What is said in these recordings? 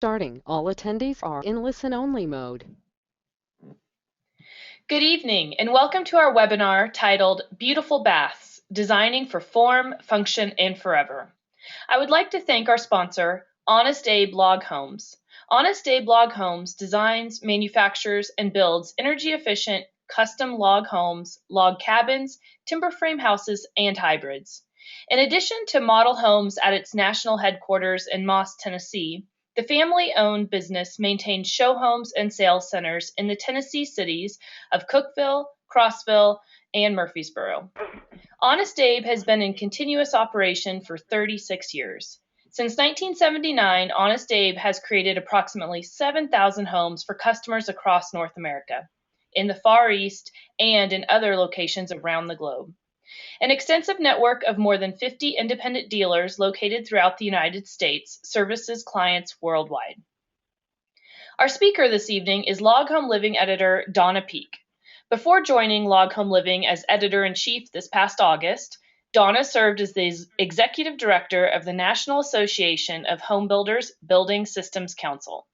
Starting, all attendees are in listen-only mode. Good evening, and welcome to our webinar titled Beautiful Baths, Designing for Form, Function, and Forever. I would like to thank our sponsor, Honest Abe Log Homes. Honest Abe Log Homes designs, manufactures, and builds energy-efficient, custom log homes, log cabins, timber frame houses, and hybrids. In addition to model homes at its national headquarters in Moss, Tennessee, the family-owned business maintains show homes and sales centers in the Tennessee cities of Cookeville, Crossville, and Murfreesboro. Honest Abe has been in continuous operation for 36 years. Since 1979, Honest Abe has created approximately 7,000 homes for customers across North America, in the Far East, and in other locations around the globe. An extensive network of more than 50 independent dealers located throughout the United States services clients worldwide. Our speaker this evening is Log Home Living editor Donna Peak. Before joining Log Home Living as editor-in-chief this past August, Donna served as the executive director of the National Association of Home Builders Building Systems Council.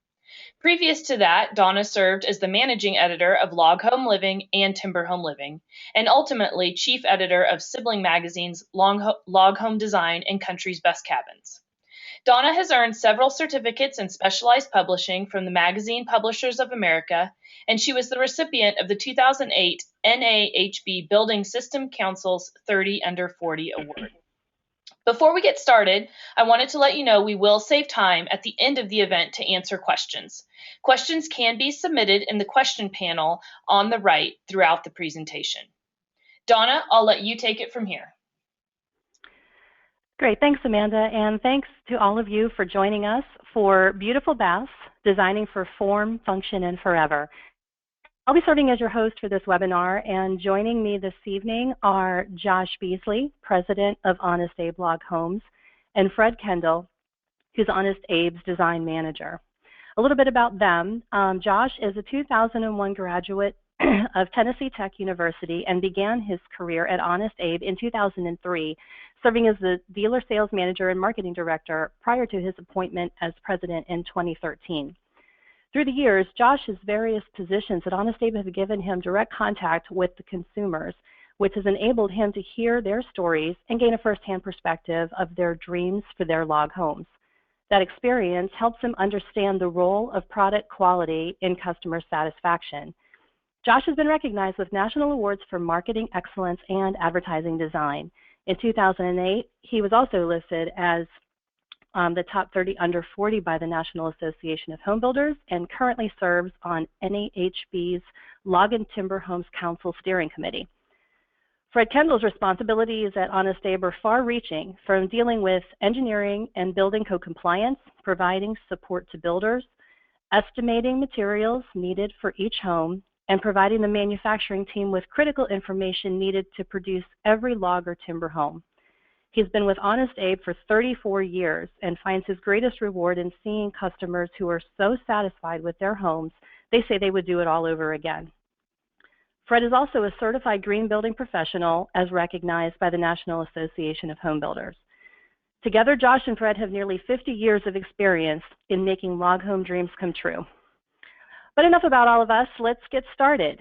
Previous to that, Donna served as the managing editor of Log Home Living and Timber Home Living, and ultimately chief editor of sibling magazines Log Home Design and Country's Best Cabins. Donna has earned several certificates in specialized publishing from the Magazine Publishers of America, and she was the recipient of the 2008 NAHB Building System Council's 30 Under 40 Award. Before we get started, I wanted to let you know we will save time at the end of the event to answer questions. Questions can be submitted in the question panel on the right throughout the presentation. Donna, I'll let you take it from here. Great, thanks Amanda, and thanks to all of you for joining us for Beautiful Baths, Designing for Form, Function, and Forever. I'll be serving as your host for this webinar, and joining me this evening are Josh Beasley, President of Honest Abe Log Homes, and Fred Kendall, who's Honest Abe's Design Manager. A little bit about them. Josh is a 2001 graduate of Tennessee Tech University and began his career at Honest Abe in 2003, serving as the dealer sales manager and marketing director prior to his appointment as president in 2013. Through the years, Josh's various positions at Honest Abe have given him direct contact with the consumers, which has enabled him to hear their stories and gain a firsthand perspective of their dreams for their log homes. That experience helps him understand the role of product quality in customer satisfaction. Josh has been recognized with national awards for marketing excellence and advertising design. In 2008, he was also listed as the top 30 under 40 by the National Association of Home Builders and currently serves on NAHB's Log and Timber Homes Council Steering Committee. Fred Kendall's responsibilities at Honest Abe are far-reaching, from dealing with engineering and building code compliance, providing support to builders, estimating materials needed for each home, and providing the manufacturing team with critical information needed to produce every log or timber home. He's been with Honest Abe for 34 years and finds his greatest reward in seeing customers who are so satisfied with their homes, they say they would do it all over again. Fred is also a certified green building professional as recognized by the National Association of Home Builders. Together, Josh and Fred have nearly 50 years of experience in making log home dreams come true. But enough about all of us, let's get started.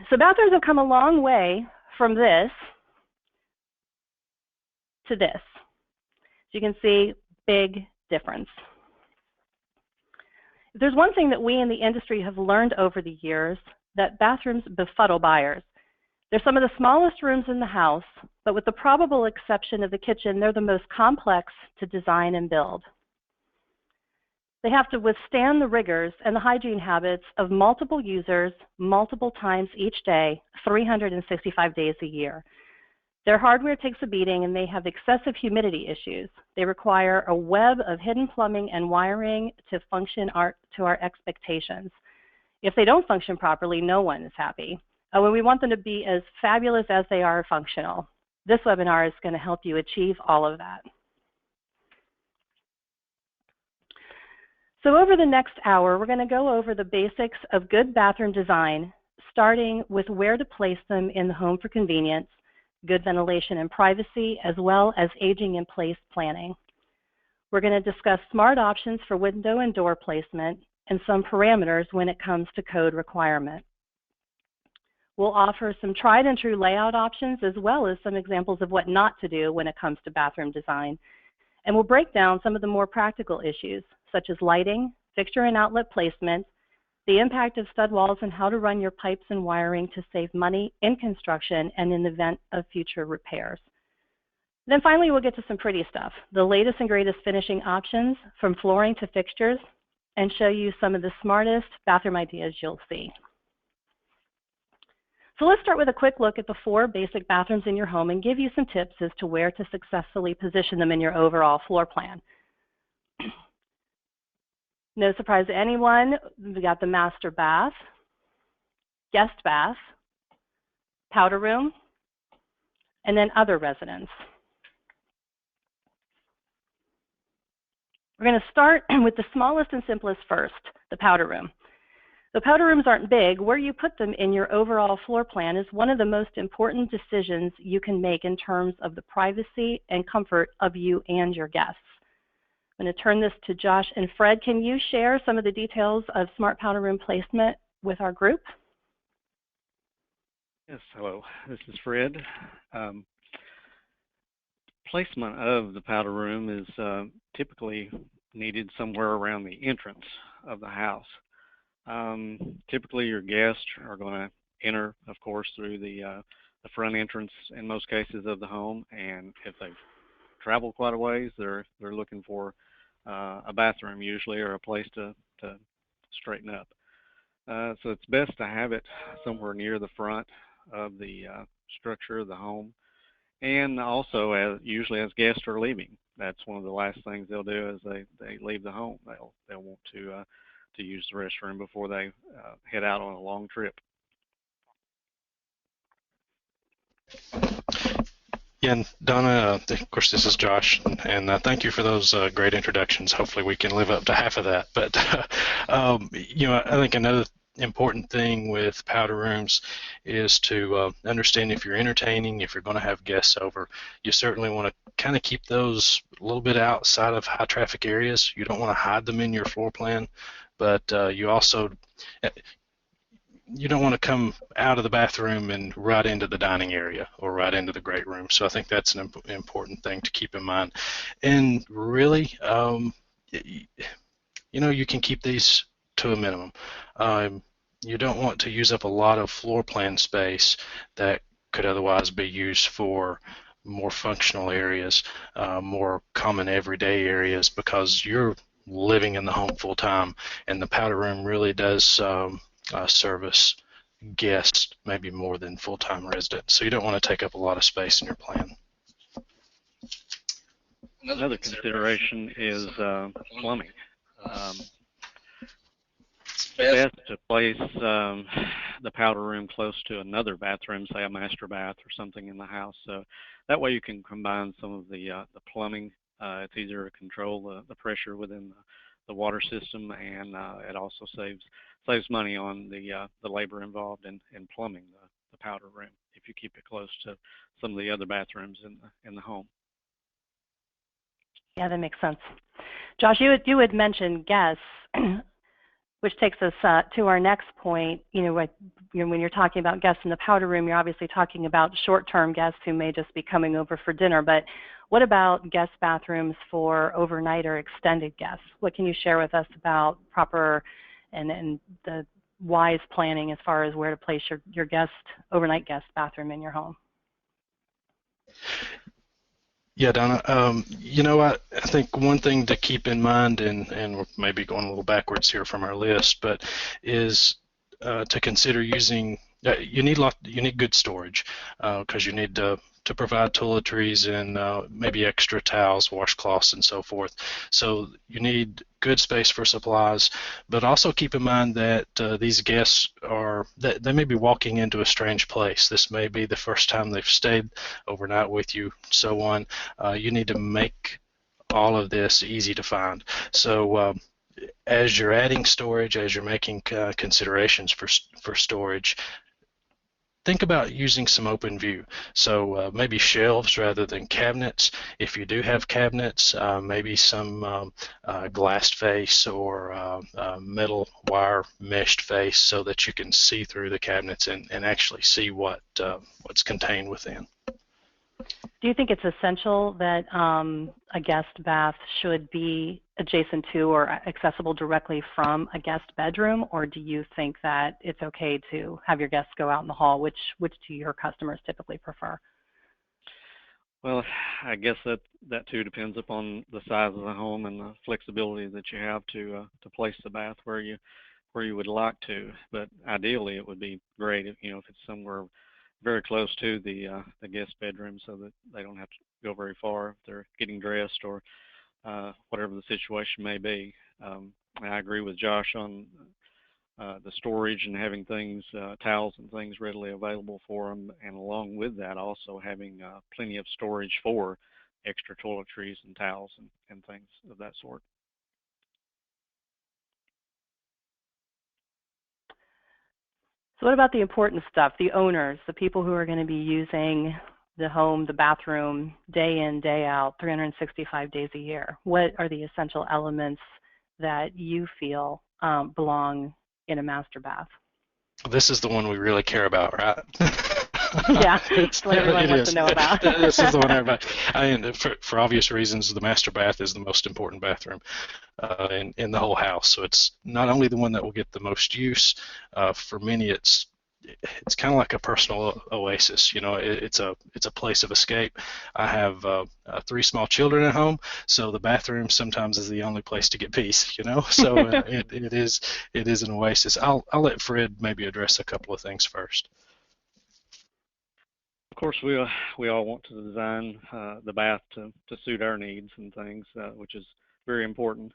So bathrooms have come a long way from this to this. As you can see, big difference. If there's one thing that we in the industry have learned over the years, that bathrooms befuddle buyers. They're some of the smallest rooms in the house, but with the probable exception of the kitchen, they're the most complex to design and build. They have to withstand the rigors and the hygiene habits of multiple users multiple times each day, 365 days a year. Their hardware takes a beating and they have excessive humidity issues. They require a web of hidden plumbing and wiring to function to our expectations. If they don't function properly, no one is happy. And we want them to be as fabulous as they are functional. This webinar is going to help you achieve all of that. So over the next hour, we're going to go over the basics of good bathroom design, starting with where to place them in the home for convenience, good ventilation and privacy, as well as aging in place planning. We're going to discuss smart options for window and door placement and some parameters when it comes to code requirement. We'll offer some tried and true layout options as well as some examples of what not to do when it comes to bathroom design. And we'll break down some of the more practical issues, such as lighting, fixture and outlet placement, the impact of stud walls, and how to run your pipes and wiring to save money in construction and in the event of future repairs. Then finally, we'll get to some pretty stuff, the latest and greatest finishing options from flooring to fixtures, and show you some of the smartest bathroom ideas you'll see. So let's start with a quick look at the 4 basic bathrooms in your home and give you some tips as to where to successfully position them in your overall floor plan. No surprise to anyone, we got the master bath, guest bath, powder room, and then other residents. We're going to start with the smallest and simplest first, the powder room. The powder rooms aren't big. Where you put them in your overall floor plan is one of the most important decisions you can make in terms of the privacy and comfort of you and your guests. I'm going to turn this to Josh and Fred. Can you share some of the details of smart powder room placement with our group? Yes, hello, this is Fred. Placement of the powder room is typically needed somewhere around the entrance of the house. Typically your guests are going to enter, of course, through the front entrance in most cases of the home, and if they've traveled quite a ways, they're looking for a bathroom usually, or a place to straighten up. So it's best to have it somewhere near the front of the structure of the home, and also usually as guests are leaving. That's one of the last things they'll do as they leave the home. They'll want to use the restroom before they head out on a long trip. Yeah, and Donna, of course, this is Josh, and thank you for those great introductions. Hopefully we can live up to half of that. But, you know, I think another important thing with powder rooms is to understand if you're entertaining, if you're going to have guests over, you certainly want to kind of keep those a little bit outside of high traffic areas. You don't want to hide them in your floor plan, but you also, you don't want to come out of the bathroom and right into the dining area or right into the great room. So I think that's an important thing to keep in mind. And really, you know, you can keep these to a minimum. You don't want to use up a lot of floor plan space that could otherwise be used for more functional areas, more common everyday areas, because you're living in the home full time, and the powder room really does service guests maybe more than full-time residents. So you don't want to take up a lot of space in your plan. Another consideration is plumbing. It's best to place the powder room close to another bathroom, say a master bath or something in the house. So that way you can combine some of the plumbing. It's easier to control the pressure within the water system, and it also saves money on the labor involved in plumbing the powder room if you keep it close to some of the other bathrooms in the home. Yeah, that makes sense. Josh, you had mentioned guests, which takes us to our next point. You know, when you're talking about guests in the powder room, you're obviously talking about short-term guests who may just be coming over for dinner. But what about guest bathrooms for overnight or extended guests? What can you share with us about proper and the wise planning as far as where to place your overnight guest bathroom in your home? Yeah, Donna, you know, I think one thing to keep in mind, and we're maybe going a little backwards here from our list, but is to consider using, you need good storage, because you need to provide toiletries and maybe extra towels, washcloths, and so forth. So you need good space for supplies, but also keep in mind that these guests they may be walking into a strange place. This may be the first time they've stayed overnight with you, so on. You need to make all of this easy to find. So as you're adding storage, as you're making considerations for storage, think about using some open view. So maybe shelves rather than cabinets. If you do have cabinets, maybe some glass face or metal wire meshed face so that you can see through the cabinets and actually see what's contained within. Do you think it's essential that a guest bath should be adjacent to or accessible directly from a guest bedroom, or do you think that it's okay to have your guests go out in the hall? Which do your customers typically prefer? Well, I guess that too depends upon the size of the home and the flexibility that you have to place the bath where you would like to. But ideally, it would be great if it's somewhere very close to the guest bedroom, so that they don't have to go very far if they're getting dressed or whatever the situation may be. I agree with Josh on the storage and having things, towels and things readily available for them, and along with that also having plenty of storage for extra toiletries and towels and things of that sort. So what about the important stuff, the owners, the people who are going to be using the home, the bathroom, day in, day out, 365 days a year? What are the essential elements that you feel belong in a master bath? This is the one we really care about, right? Yeah, it's what everyone wants to know about. This is the one everybody. For obvious reasons, the master bath is the most important bathroom in the whole house. So it's not only the one that will get the most use. For many, it's kind of like a personal oasis. It's a place of escape. I have 3 small children at home, so the bathroom sometimes is the only place to get peace. So it is an oasis. I'll let Fred maybe address a couple of things first. Of course, we all want to design the bath to suit our needs and things, which is very important,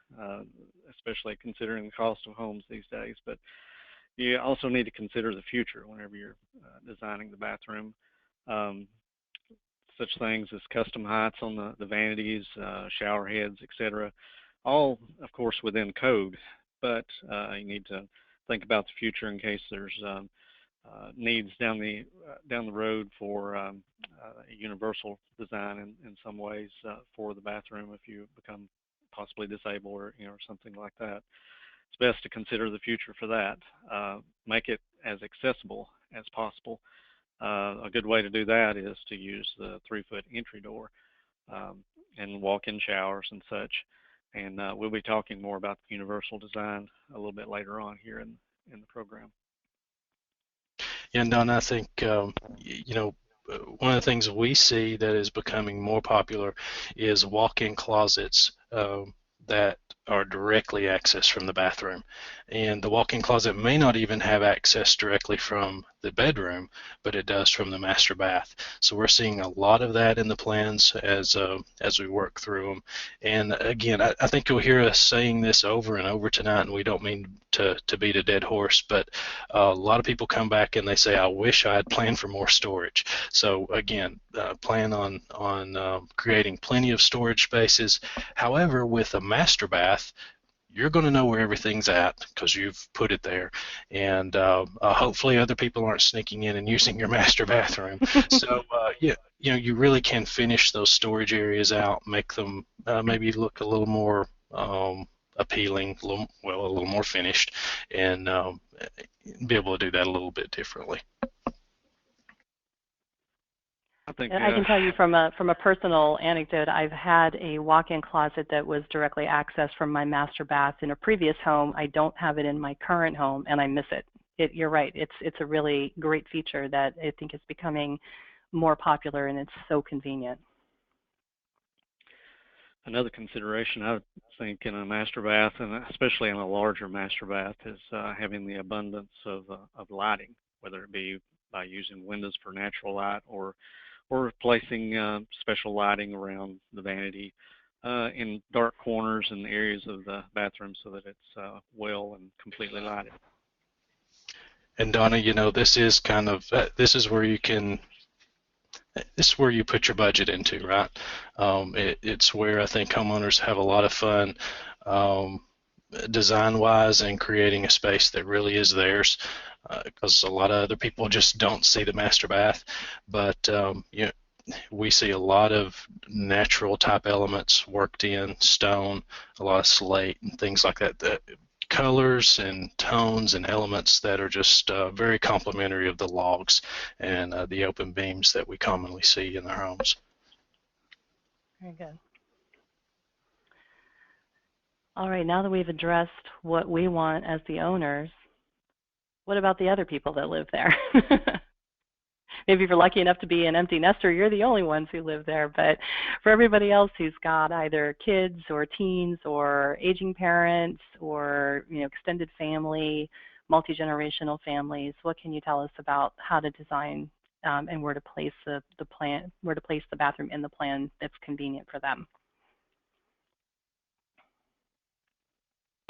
especially considering the cost of homes these days. But you also need to consider the future whenever you're designing the bathroom. Such things as custom heights on the vanities, shower heads, etc. All, of course, within code, but you need to think about the future in case there's needs down the road for a universal design in some ways for the bathroom if you become possibly disabled or something like that. It's best to consider the future for that. Make it as accessible as possible. A good way to do that is to use the 3-foot entry door and walk-in showers and such. And we'll be talking more about the universal design a little bit later on here in the program. And Don, I think one of the things we see that is becoming more popular is walk-in closets that are directly accessed from the bathroom. And the walk-in closet may not even have access directly from the bedroom, but it does from the master bath. So we're seeing a lot of that in the plans as we work through them. And again, I think you'll hear us saying this over and over tonight, and we don't mean to beat a dead horse, but a lot of people come back and they say, I wish I had planned for more storage. So again, plan on creating plenty of storage spaces. However, with a master bath, you're going to know where everything's at because you've put it there, and hopefully other people aren't sneaking in and using your master bathroom. So you really can finish those storage areas out, make them maybe look a little more appealing, a little more finished, and be able to do that a little bit differently. I can tell you from a personal anecdote, I've had a walk-in closet that was directly accessed from my master bath in a previous home. I don't have it in my current home, and I miss it. You're right. It's a really great feature that I think is becoming more popular, and it's so convenient. Another consideration I think in a master bath, and especially in a larger master bath, is having the abundance of lighting, whether it be by using windows for natural light or placing special lighting around the vanity in dark corners and areas of the bathroom so that it's well and completely lighted. And Donna, this is kind of this is where you put your budget into, right? It's where I think homeowners have a lot of fun design-wise and creating a space that really is theirs. because a lot of other people just don't see the master bath. But we see a lot of natural type elements worked in stone, a lot of slate and things like that. The colors and tones and elements that are just very complementary of the logs and the open beams that we commonly see in our homes. Very good. All right, now that we've addressed what we want as the owners, what about the other people that live there? Maybe if you're lucky enough to be an empty nester, you're the only ones who live there. But for everybody else who's got either kids or teens or aging parents or extended family, multi-generational families, what can you tell us about how to design and where to place the bathroom in the plan that's convenient for them?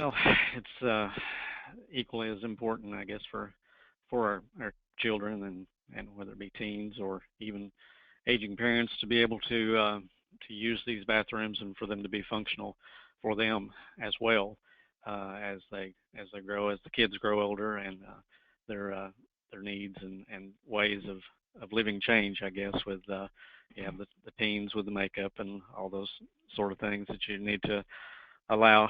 Well, it's equally as important, I guess, for our children and whether it be teens or even aging parents to be able to use these bathrooms and for them to be functional for them as well as they grow, as the kids grow older and their needs and ways of living change, I guess, with you have the teens with the makeup and all those sort of things that you need to allow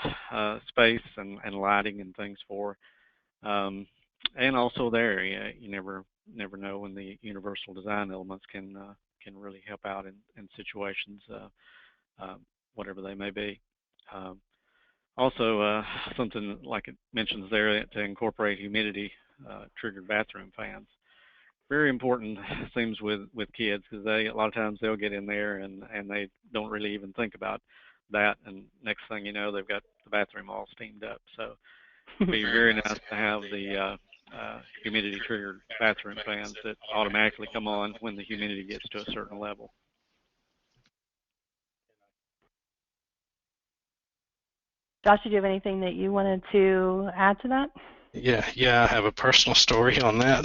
space and lighting and things for. And also there, you never know when the universal design elements can really help out in situations, whatever they may be. Also, something like it mentions there to incorporate humidity triggered bathroom fans. Very important, it seems, with kids, because a lot of times they'll get in there and they don't really even think about that, and next thing you know, they've got the bathroom all steamed up. So it'd be very nice to have the humidity triggered bathroom fans that automatically come on when the humidity gets to a certain level. Josh, did you have anything that you wanted to add to that? Yeah, I have a personal story on that.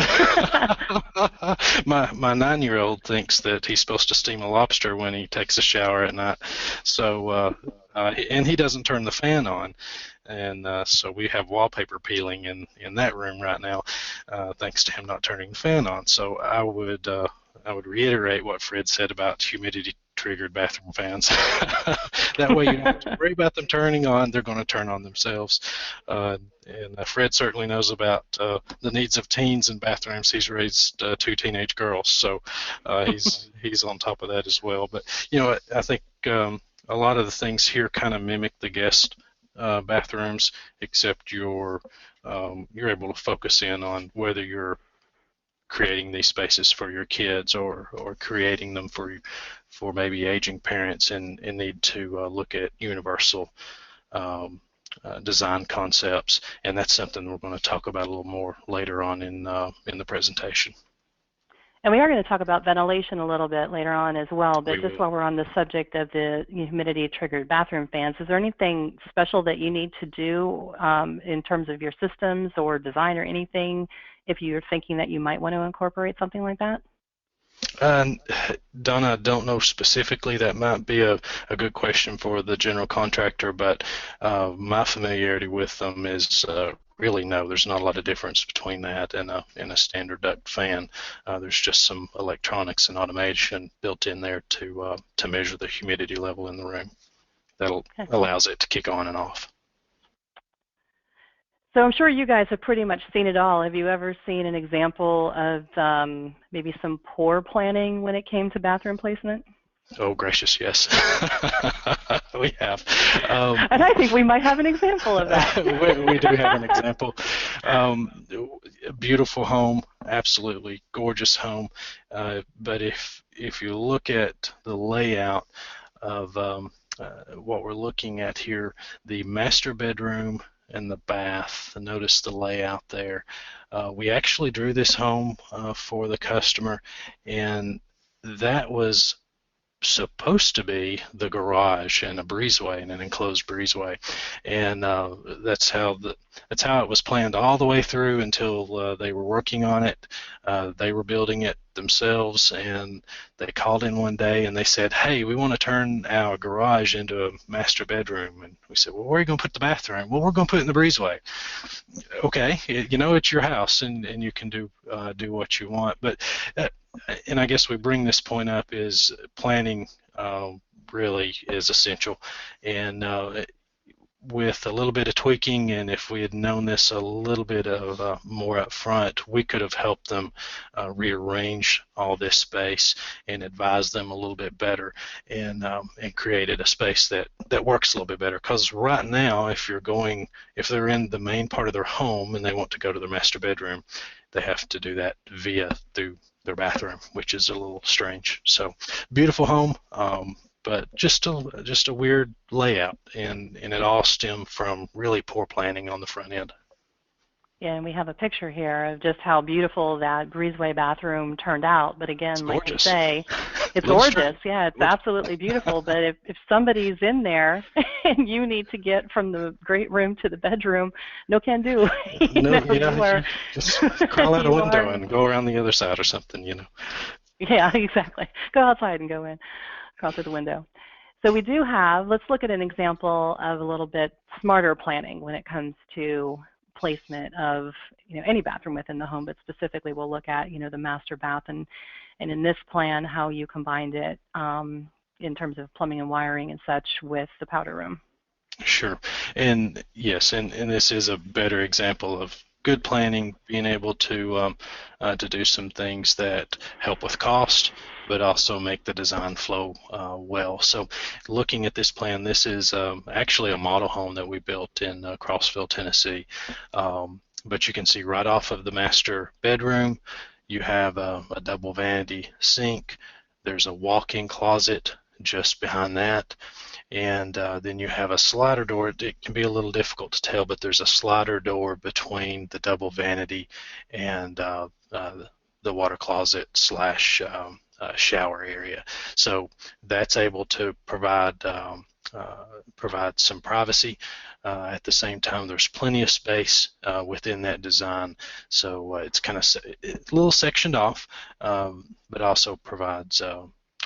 My 9-year-old thinks that he's supposed to steam a lobster when he takes a shower at night. So, and he doesn't turn the fan on. And so we have wallpaper peeling in that room right now, thanks to him not turning the fan on. So I would reiterate what Fred said about humidity triggered bathroom fans. That way you don't have to worry about them turning on. They're going to turn on themselves. And Fred certainly knows about the needs of teens in bathrooms. He's raised 2 teenage girls, so he's on top of that as well. But I think a lot of the things here kind of mimic the guest bathrooms, except you're able to focus in on whether you're creating these spaces for your kids or creating them for maybe aging parents and need to look at universal design concepts, and that's something we're going to talk about a little more later on in the presentation. And we are going to talk about ventilation a little bit later on as well, but just while we're on the subject of the humidity-triggered bathroom fans, is there anything special that you need to do in terms of your systems or design or anything if you're thinking that you might want to incorporate something like that? Donna, I don't know specifically. That might be a good question for the general contractor, but my familiarity with them is really no. There's not a lot of difference between that and a standard duct fan. There's just some electronics and automation built in there to measure the humidity level in the room. That allows it to kick on and off. So I'm sure you guys have pretty much seen it all. Have you ever seen an example of maybe some poor planning when it came to bathroom placement? Oh, gracious, yes. We have. And I think we might have an example of that. we do have an example. A beautiful home, absolutely gorgeous home. But if you look at the layout of what we're looking at here, the master bedroom and the bath, notice the layout there. We actually drew this home for the customer, and that was supposed to be the garage and a breezeway and an enclosed breezeway, and that's how it was planned all the way through until they were working on it. They were building it themselves, and they called in one day and they said, "Hey, we want to turn our garage into a master bedroom." And we said, "Well, where are you going to put the bathroom?" "Well, we're going to put it in the breezeway." Okay, it's your house, and you can do what you want, but and I guess we bring this point up is planning really is essential, and with a little bit of tweaking, and if we had known this a little bit of more up front, we could have helped them rearrange all this space and advise them a little bit better, and created a space that works a little bit better. Because right now, if they're in the main part of their home and they want to go to their master bedroom, they have to do that through their bathroom, which is a little strange. So beautiful home, but just a weird layout, and it all stemmed from really poor planning on the front end. Yeah, and we have a picture here of just how beautiful that breezeway bathroom turned out. But again, like you say, it's gorgeous. Yeah, it's absolutely beautiful. But if somebody's in there and you need to get from the great room to the bedroom, no can do. Just crawl out a window and go around the other side or something, Yeah, exactly. Go outside and go in, crawl through the window. So we do have, let's look at an example of a little bit smarter planning when it comes to placement of any bathroom within the home, but specifically we'll look at the master bath, and in this plan how you combined it in terms of plumbing and wiring and such with the powder room. Sure, and yes, and this is a better example of good planning, being able to do some things that help with cost, but also make the design flow well. So looking at this plan, this is actually a model home that we built in Crossville, Tennessee. But you can see right off of the master bedroom, you have a double vanity sink. There's a walk-in closet just behind that. And then you have a slider door. It can be a little difficult to tell, but there's a slider door between the double vanity and the water closet slash shower area. So that's able to provide some privacy. At the same time, there's plenty of space within that design. So it's kind of a little sectioned off, but also provides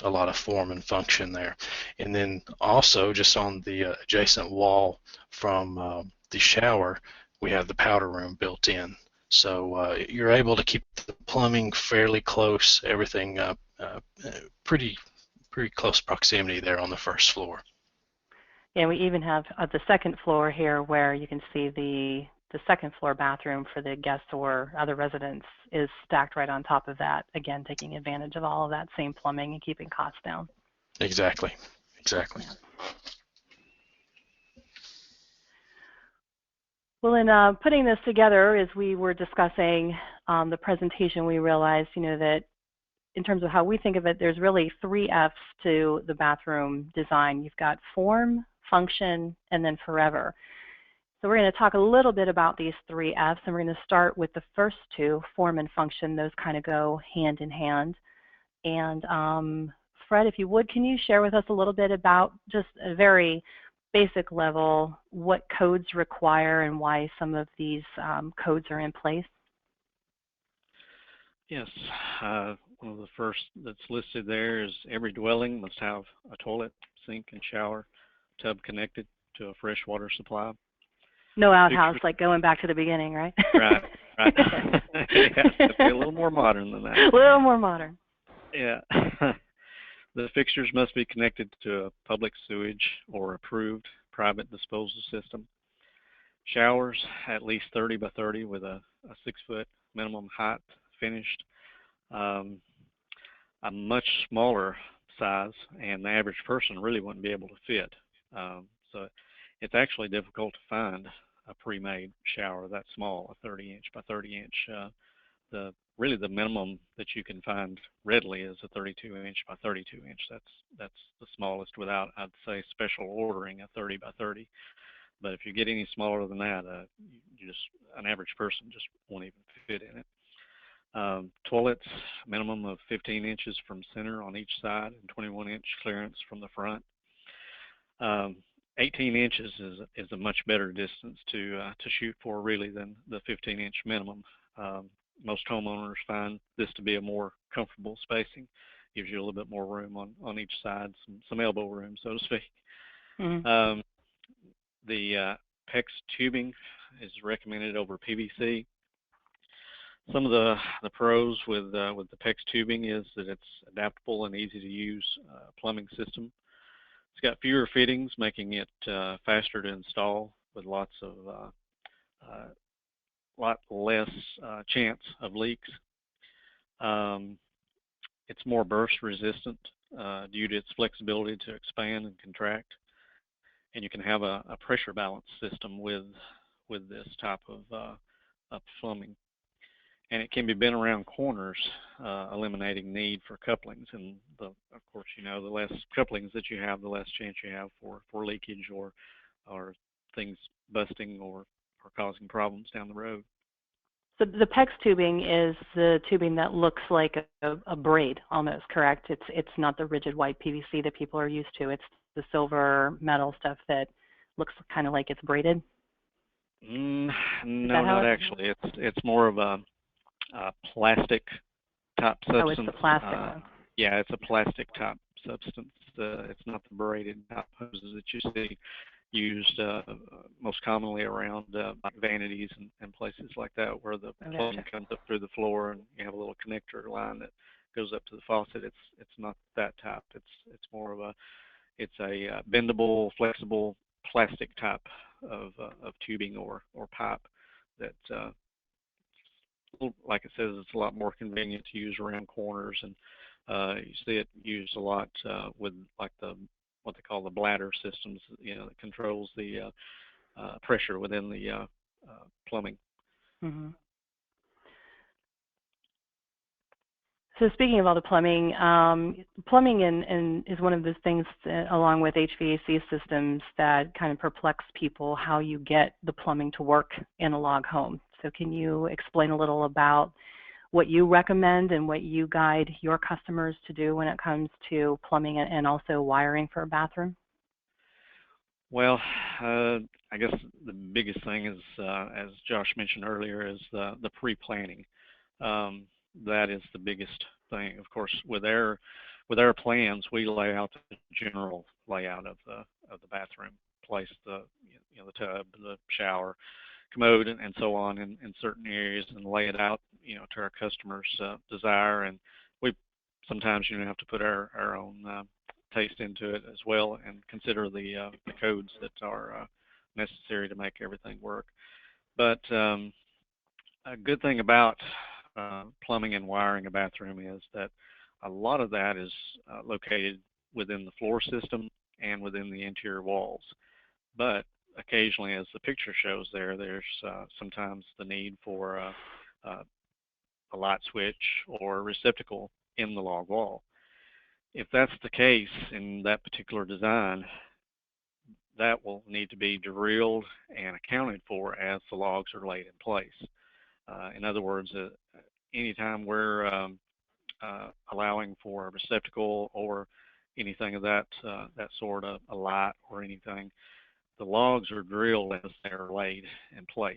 a lot of form and function there. And then also just on the adjacent wall from the shower, we have the powder room built in. So you're able to keep the plumbing fairly close, everything pretty close proximity there on the first floor. Yeah, we even have the second floor here where you can see the second floor bathroom for the guests or other residents is stacked right on top of that, again, taking advantage of all of that same plumbing and keeping costs down. Exactly. Yeah. Well, in putting this together, as we were discussing the presentation, we realized, that in terms of how we think of it, there's really 3 F's to the bathroom design. You've got form, function, and then forever. So we're going to talk a little bit about these 3 F's, and we're going to start with the first 2, form and function. Those kind of go hand in hand. And Fred, if you would, can you share with us a little bit about just a very basic level what codes require and why some of these codes are in place? Yes. One of the first that's listed there is every dwelling must have a toilet, sink, and shower tub connected to a fresh water supply. No outhouse, like going back to the beginning, right? Right. It has to be a little more modern than that. A little more modern. Yeah. The fixtures must be connected to a public sewage or approved private disposal system. Showers at least 30 by 30 with a 6-foot minimum height finished. A much smaller size, and the average person really wouldn't be able to fit. So it's actually difficult to find a pre-made shower that small, a 30-inch by 30-inch. Really the minimum that you can find readily is a 32-inch by 32-inch. That's the smallest without, I'd say, special ordering, a 30 by 30. But if you get any smaller than that, an average person just won't even fit in it. Toilets, minimum of 15 inches from center on each side and 21-inch clearance from the front. 18 inches is a much better distance to shoot for really than the 15-inch minimum. Most homeowners find this to be a more comfortable spacing. Gives you a little bit more room on each side, some elbow room, so to speak. Mm-hmm. The PEX tubing is recommended over PVC. Some of the pros with the PEX tubing is that it's adaptable and easy to use plumbing system. It's got fewer fittings, making it faster to install with lot less chance of leaks. It's more burst resistant due to its flexibility to expand and contract, and you can have a pressure balance system with this type of plumbing. And it can be bent around corners, eliminating need for couplings. And of course, the less couplings that you have, the less chance you have for leakage or things busting or causing problems down the road. So the PEX tubing is the tubing that looks like a braid almost, correct? It's not the rigid white PVC that people are used to. It's the silver metal stuff that looks kind of like it's braided. No, not actually. It's more of a plastic type substance. Oh, it's the plastic one. Yeah, it's a plastic type substance. It's not the braided type hoses that you see used most commonly around vanities and places like that, where the plumbing comes up through the floor and you have a little connector line that goes up to the faucet. It's not that type. It's more of a bendable, flexible plastic type of tubing or pipe that like it says, it's a lot more convenient to use around corners, and you see it used a lot with like what they call the bladder systems, that controls the pressure within the plumbing. Mm-hmm. So speaking of all the plumbing, plumbing is one of those things that, along with HVAC systems, that kind of perplex people how you get the plumbing to work in a log home. So can you explain a little about what you recommend and what you guide your customers to do when it comes to plumbing and also wiring for a bathroom? Well, I guess the biggest thing is, as Josh mentioned earlier, is the pre-planning. That is the biggest thing. Of course, with our plans, we lay out the general layout of the bathroom, place the tub, the shower, commode, and so on in certain areas, and lay it out to our customers' desire. And we sometimes have to put our own taste into it as well, and consider the codes that are necessary to make everything work. But a good thing about plumbing and wiring a bathroom is that a lot of that is located within the floor system and within the interior walls. But occasionally, as the picture shows there's sometimes the need for a light switch or receptacle in the log wall. If that's the case in that particular design, that will need to be drilled and accounted for as the logs are laid in place. In other words, anytime we're allowing for a receptacle or anything of that sort of a light or anything, the logs are drilled as they're laid in place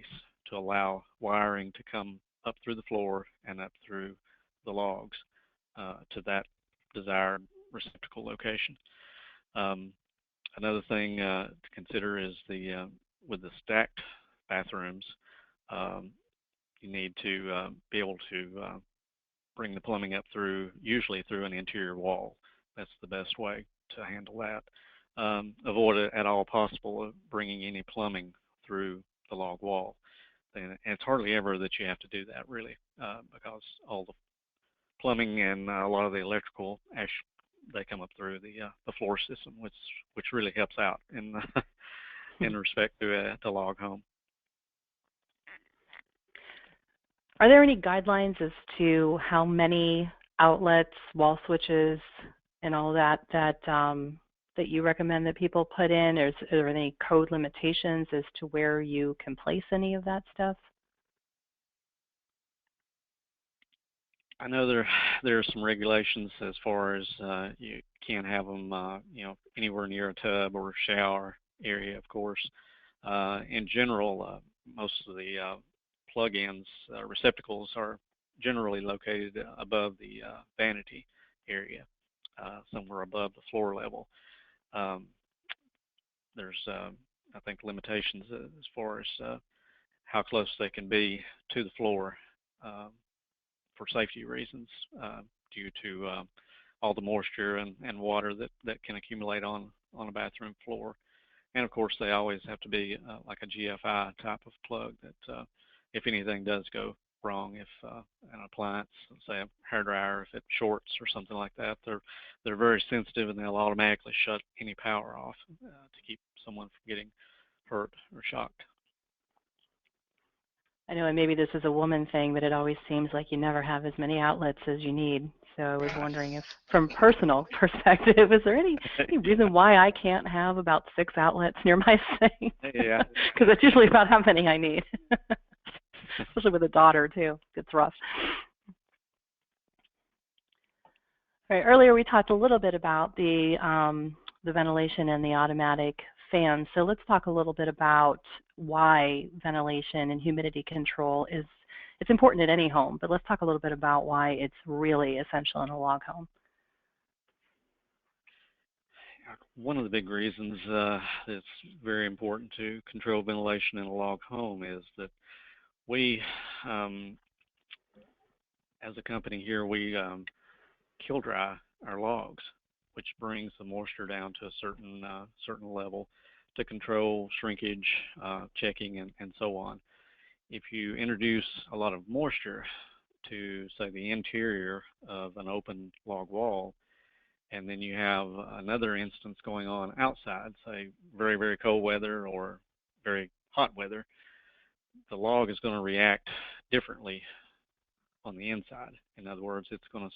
to allow wiring to come up through the floor and up through the logs to that desired receptacle location. Another thing to consider is with the stacked bathrooms, you need to be able to bring the plumbing up usually through an interior wall. That's the best way to handle that. Avoid it at all possible of bringing any plumbing through the log wall. And it's hardly ever that you have to do that, really, because all the plumbing and a lot of the electrical, they come up through the floor system, which really helps out in respect to the log home. Are there any guidelines as to how many outlets, wall switches, and all that you recommend that people put in? Are there any code limitations as to where you can place any of that stuff? I know there are some regulations as far as you can't have them, anywhere near a tub or shower area, of course. In general, most of the plug-ins receptacles are generally located above the vanity area, somewhere above the floor level. There's, I think, limitations as far as how close they can be to the floor for safety reasons, due to all the moisture and water that can accumulate on a bathroom floor. And of course, they always have to be like a GFI type of plug that if anything does go wrong, if an appliance, say a hairdryer, if it shorts or something like that, they're very sensitive and they'll automatically shut any power off to keep someone from getting hurt or shocked. I know, and maybe this is a woman thing, but it always seems like you never have as many outlets as you need. So I was wondering if, from personal perspective, is there any reason why I can't have about 6 outlets near my sink? Yeah. Because that's usually about how many I need. Especially with a daughter, too. It's rough. All right, earlier we talked a little bit about the ventilation and the automatic fans. So let's talk a little bit about why ventilation and humidity control it's important in any home, but let's talk a little bit about why it's really essential in a log home. One of the big reasons it's very important to control ventilation in a log home is that we, as a company here, we kill dry our logs, which brings the moisture down to a certain level to control shrinkage, checking, and so on. If you introduce a lot of moisture to, say, the interior of an open log wall, and then you have another instance going on outside, say very, very cold weather or very hot weather, the log is going to react differently on the inside. In other words, it's going to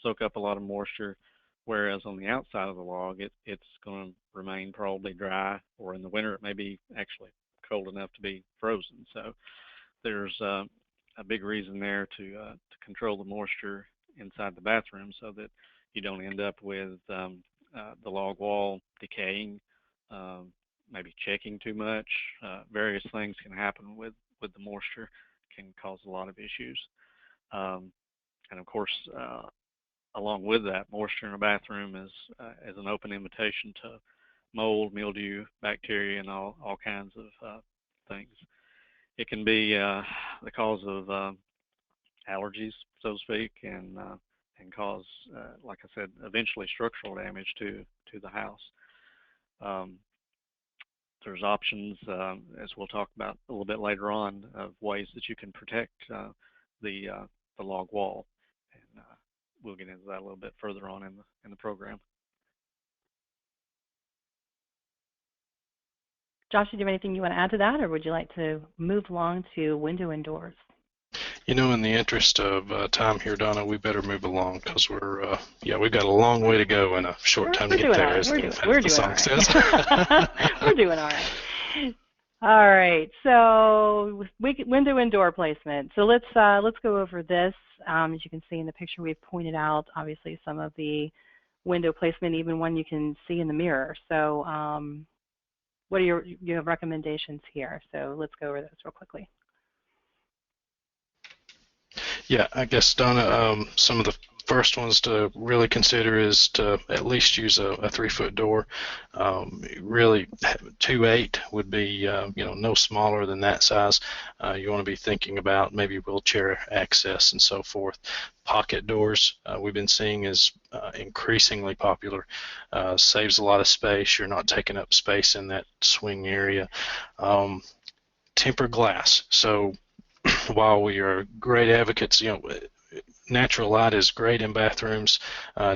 soak up a lot of moisture, whereas on the outside of the log, it's going to remain probably dry, or in the winter it may be actually cold enough to be frozen. So there's a big reason there to control the moisture inside the bathroom so that you don't end up with the log wall decaying, maybe checking too much. Various things can happen with the moisture, can cause a lot of issues. And of course, along with that, moisture in a bathroom is an open invitation to mold, mildew, bacteria, and all kinds of things. It can be the cause of allergies, so to speak, and cause, like I said, eventually structural damage to the house. There's options, as we'll talk about a little bit later on, of ways that you can protect the log wall, and we'll get into that a little bit further on in the program. Josh, do you have anything you want to add to that, or would you like to move along to window and doors? You know, in the interest of time here, Donna, we better move along because we've got a long way to go and a short time to get there, as the song says. We're doing all right. All right, so window and door placement. So let's go over this. As you can see in the picture, we've pointed out obviously some of the window placement, even one you can see in the mirror. So what are you have recommendations here? So let's go over those real quickly. Yeah, I guess, Donna, some of the first ones to really consider is to at least use a 3-foot door. Really, 2.8 would be no smaller than that size. You want to be thinking about maybe wheelchair access and so forth. Pocket doors we've been seeing is increasingly popular. Saves a lot of space. You're not taking up space in that swing area. Tempered glass. So while we are great advocates, natural light is great in bathrooms.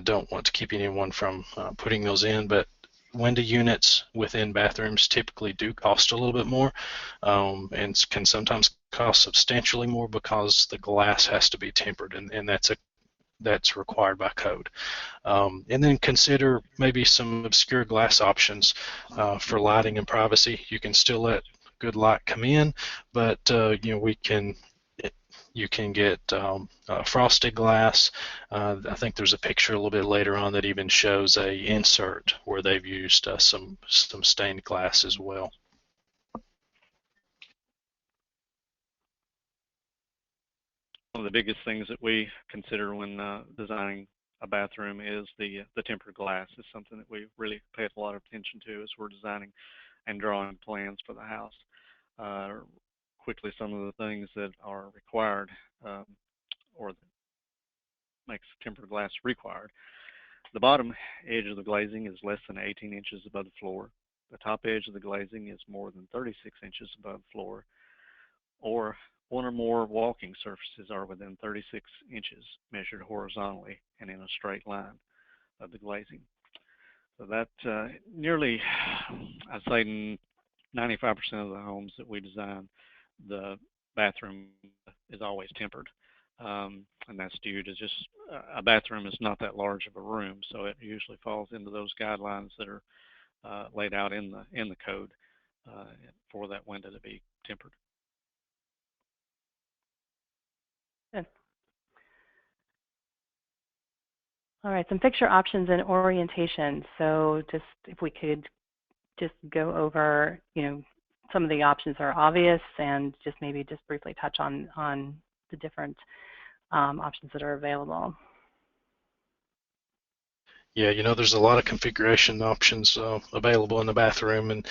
Don't want to keep anyone from putting those in, but window units within bathrooms typically do cost a little bit more, and can sometimes cost substantially more because the glass has to be tempered, and that's required by code. And then consider maybe some obscure glass options for lighting and privacy. You can still let good light come in, but we can You can get frosted glass. I think there's a picture a little bit later on that even shows a insert where they've used some stained glass as well. One of the biggest things that we consider when designing a bathroom is the tempered glass. Is something that we really pay a lot of attention to as we're designing and drawing plans for the house. Quickly, some of the things that are required or that makes tempered glass required. The bottom edge of the glazing is less than 18 inches above the floor. The top edge of the glazing is more than 36 inches above the floor, or one or more walking surfaces are within 36 inches measured horizontally and in a straight line of the glazing. So that nearly, I'd say 95% of the homes that we design, the bathroom is always tempered. And that's due to just a bathroom is not that large of a room, so it usually falls into those guidelines that are laid out in the code for that window to be tempered. Good. All right, some fixture options and orientation. So just if we could just go over, some of the options are obvious, and just maybe just briefly touch on the different options that are available. Yeah, there's a lot of configuration options available in the bathroom, and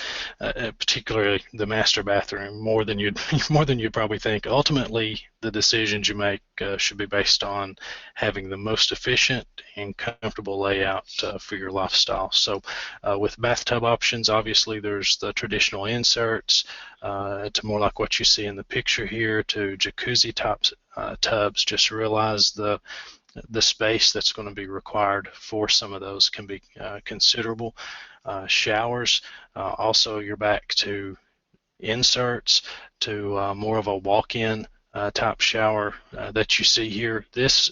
particularly the master bathroom, more than you'd probably think. Ultimately, the decisions you make should be based on having the most efficient and comfortable layout for your lifestyle. So, with bathtub options, obviously there's the traditional inserts to more like what you see in the picture here, to jacuzzi tubs. Just realize the space that's going to be required for some of those can be considerable. Showers, also you're back to inserts, to more of a walk-in type shower that you see here. This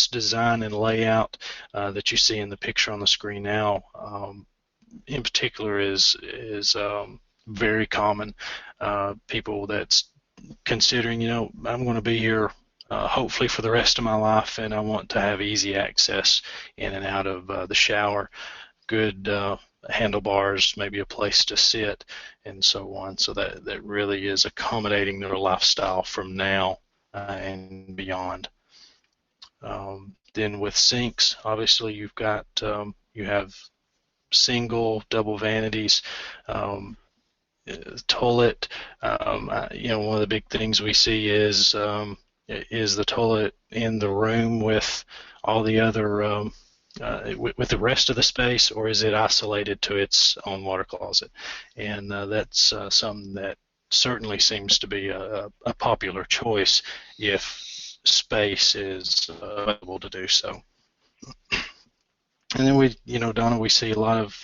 design and layout that you see in the picture on the screen now, in particular, is very common. People that's considering, I'm going to be here hopefully for the rest of my life, and I want to have easy access in and out of the shower, good handlebars, maybe a place to sit, and so on. So that really is accommodating their lifestyle from now and beyond. Then with sinks, obviously you have single, double vanities. Toilet, one of the big things we see is the toilet in the room with all the other with the rest of the space, or is it isolated to its own water closet? And that's something that certainly seems to be a popular choice if space is available to do so. And then Donna, we see a lot of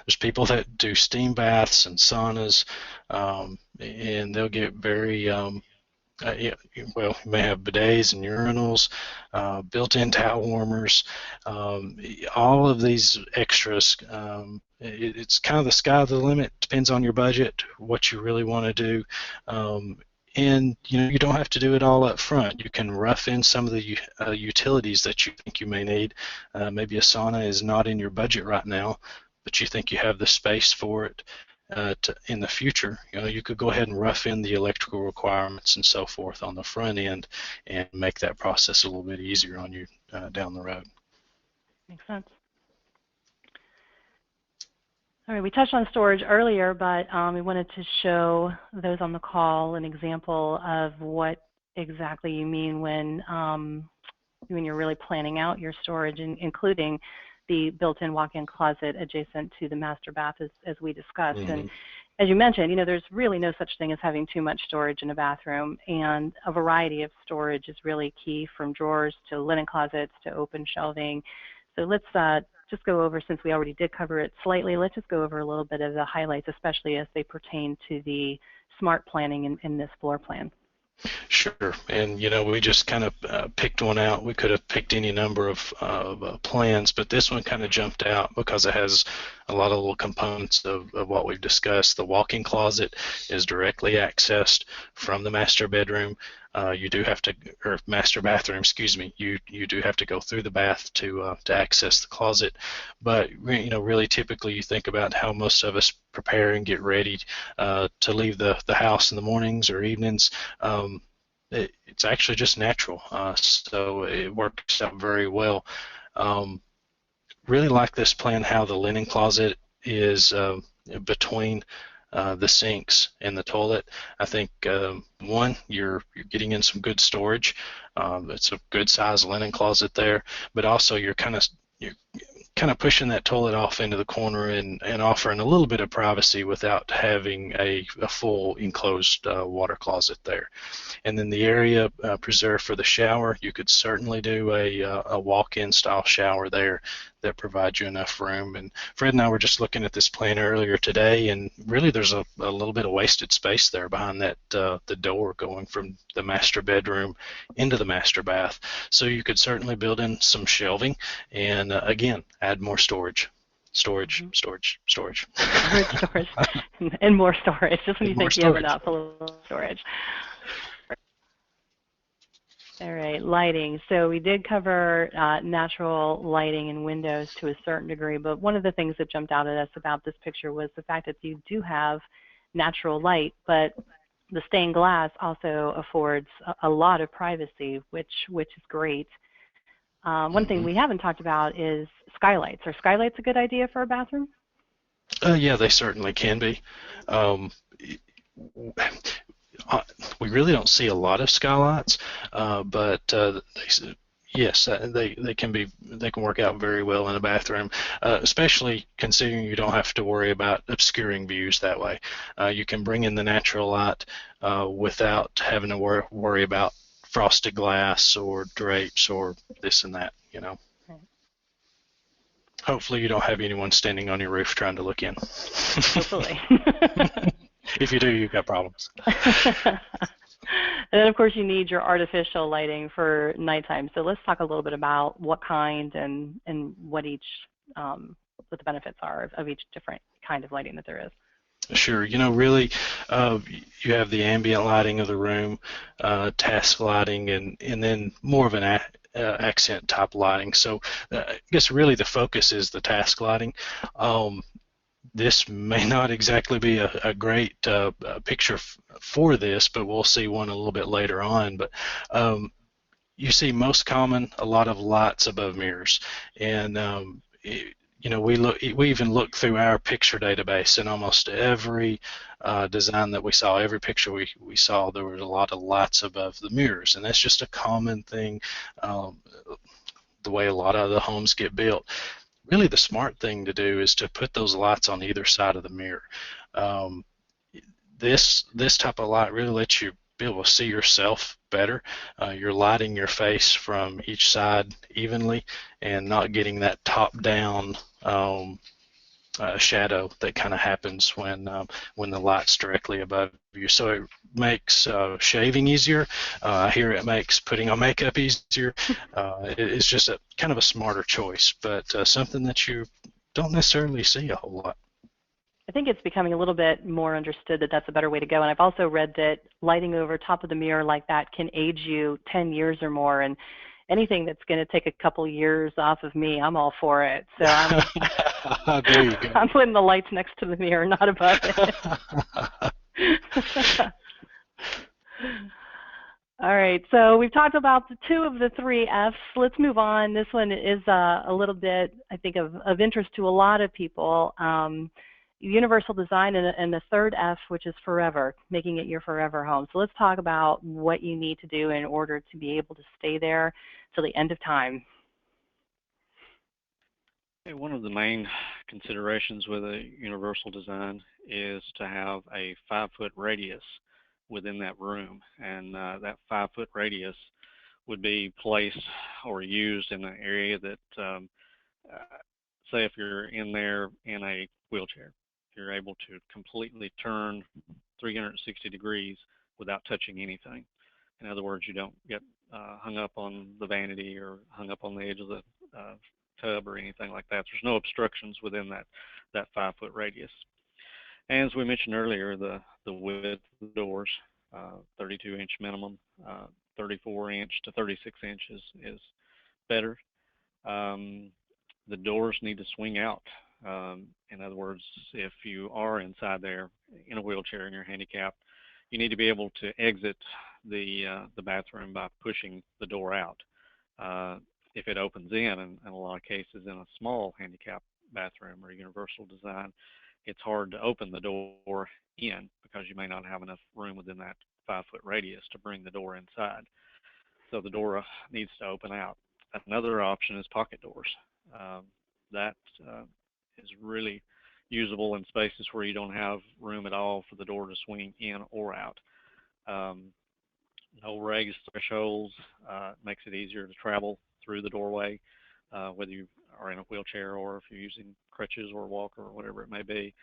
there's people that do steam baths and saunas, and they'll get very you may have bidets and urinals, built-in towel warmers, all of these extras. It's kind of the sky the limit. Depends on your budget, what you really want to do. And you don't have to do it all up front. You can rough in some of the utilities that you think you may need. Maybe a sauna is not in your budget right now, but you think you have the space for it in the future. You could go ahead and rough in the electrical requirements and so forth on the front end and make that process a little bit easier on you down the road. Makes sense. All right, we touched on storage earlier, but we wanted to show those on the call an example of what exactly you mean when you're really planning out your storage, including the built-in walk-in closet adjacent to the master bath, as we discussed. Mm-hmm. And as you mentioned, there's really no such thing as having too much storage in a bathroom, and a variety of storage is really key, from drawers to linen closets to open shelving. So let's just go over, since we already did cover it slightly, let's just go over a little bit of the highlights, especially as they pertain to the smart planning in this floor plan. Sure, and we just kind of picked one out. We could have picked any number of plans, but this one kind of jumped out because it has a lot of little components of what we've discussed. The walk-in closet is directly accessed from the master bedroom. you do have to, or master bathroom, excuse me, you do have to go through the bath to access the closet. But really typically you think about how most of us prepare and get ready to leave the house in the mornings or evenings. It's actually just natural, so it works out very well. Really like this plan how the linen closet is between the sinks and the toilet. I think one, you're getting in some good storage. It's a good size linen closet there, but also you're kind of pushing that toilet off into the corner and offering a little bit of privacy without having a full enclosed water closet there. And then the area preserved for the shower, you could certainly do a walk-in style shower there that provides you enough room. And Fred and I were just looking at this plan earlier today, and really there's a little bit of wasted space there behind that the door going from the master bedroom into the master bath. So you could certainly build in some shelving and again, add more storage. Storage, and more storage, just when you think you have enough, a little storage. All right, lighting. So we did cover natural lighting and windows to a certain degree, but one of the things that jumped out at us about this picture was the fact that you do have natural light, but the stained glass also affords a lot of privacy, which is great. One thing we haven't talked about is skylights. Are skylights a good idea for a bathroom? Yeah, they certainly can be. We really don't see a lot of skylights, but yes, they can work out very well in a bathroom, especially considering you don't have to worry about obscuring views that way. You can bring in the natural light without having to worry about frosted glass or drapes or this and that, Right. Hopefully you don't have anyone standing on your roof trying to look in. Hopefully. If you do, you've got problems. And then, of course, you need your artificial lighting for nighttime. So let's talk a little bit about what kind and what what the benefits are of each different kind of lighting that there is. Sure. Really, you have the ambient lighting of the room, task lighting, and then more of an accent type lighting. So I guess really the focus is the task lighting. This may not exactly be a great picture for this, but we'll see one a little bit later on. But you see most common a lot of lights above mirrors, and we even looked through our picture database, and almost every design that we saw, every picture we saw, there was a lot of lights above the mirrors, and that's just a common thing, the way a lot of the homes get built. Really, the smart thing to do is to put those lights on either side of the mirror. This type of light really lets you be able to see yourself better. You're lighting your face from each side evenly and not getting that top-down shadow that kind of happens when the light's directly above you. So it makes shaving easier. I hear it makes putting on makeup easier. It's just a kind of a smarter choice, but something that you don't necessarily see a whole lot. I think it's becoming a little bit more understood that that's a better way to go. And I've also read that lighting over top of the mirror like that can age you 10 years or more. And anything that's going to take a couple years off of me, I'm all for it. So there you go. I'm putting the lights next to the mirror, not above it. All right, so we've talked about the two of the three F's. Let's move on. This one is a little bit, I think, of interest to a lot of people. Universal design, and the third F, which is forever, making it your forever home. So let's talk about what you need to do in order to be able to stay there till the end of time. One of the main considerations with a universal design is to have a 5-foot radius within that room, and that 5-foot radius would be placed or used in an area that, say if you're in there in a wheelchair, you're able to completely turn 360 degrees without touching anything. In other words, you don't get hung up on the vanity or hung up on the edge of the tub or anything like that. There's no obstructions within that 5-foot radius. And as we mentioned earlier, the width of the doors, 36 32-inch minimum. 34-inch to 36 inches is better. The doors need to swing out. In other words, if you are inside there in a wheelchair and you're handicapped, you need to be able to exit the bathroom by pushing the door out. If it opens in a lot of cases in a small handicapped bathroom or universal design, it's hard to open the door in because you may not have enough room within that 5-foot radius to bring the door inside. So the door needs to open out. Another option is pocket doors. That is really usable in spaces where you don't have room at all for the door to swing in or out. No raised thresholds makes it easier to travel through the doorway, whether you are in a wheelchair or if you're using crutches or a walker or whatever it may be.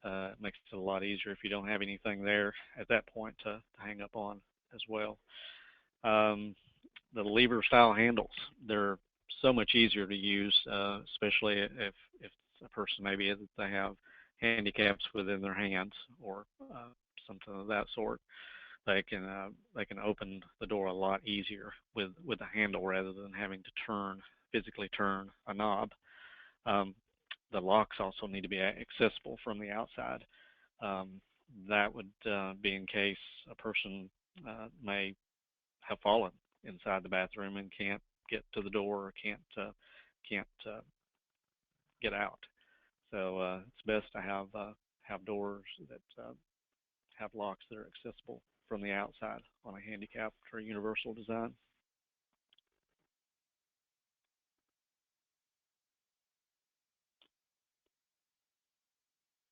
It makes it a lot easier if you don't have anything there at that point to hang up on as well. The lever style handles, they're so much easier to use, especially if a person maybe they have handicaps within their hands or something of that sort. They can open the door a lot easier with a handle rather than having to physically turn a knob. The locks also need to be accessible from the outside. That would be in case a person may have fallen inside the bathroom and can't get to the door or can't get out. So it's best to have doors that have locks that are accessible from the outside on a handicapped or universal design.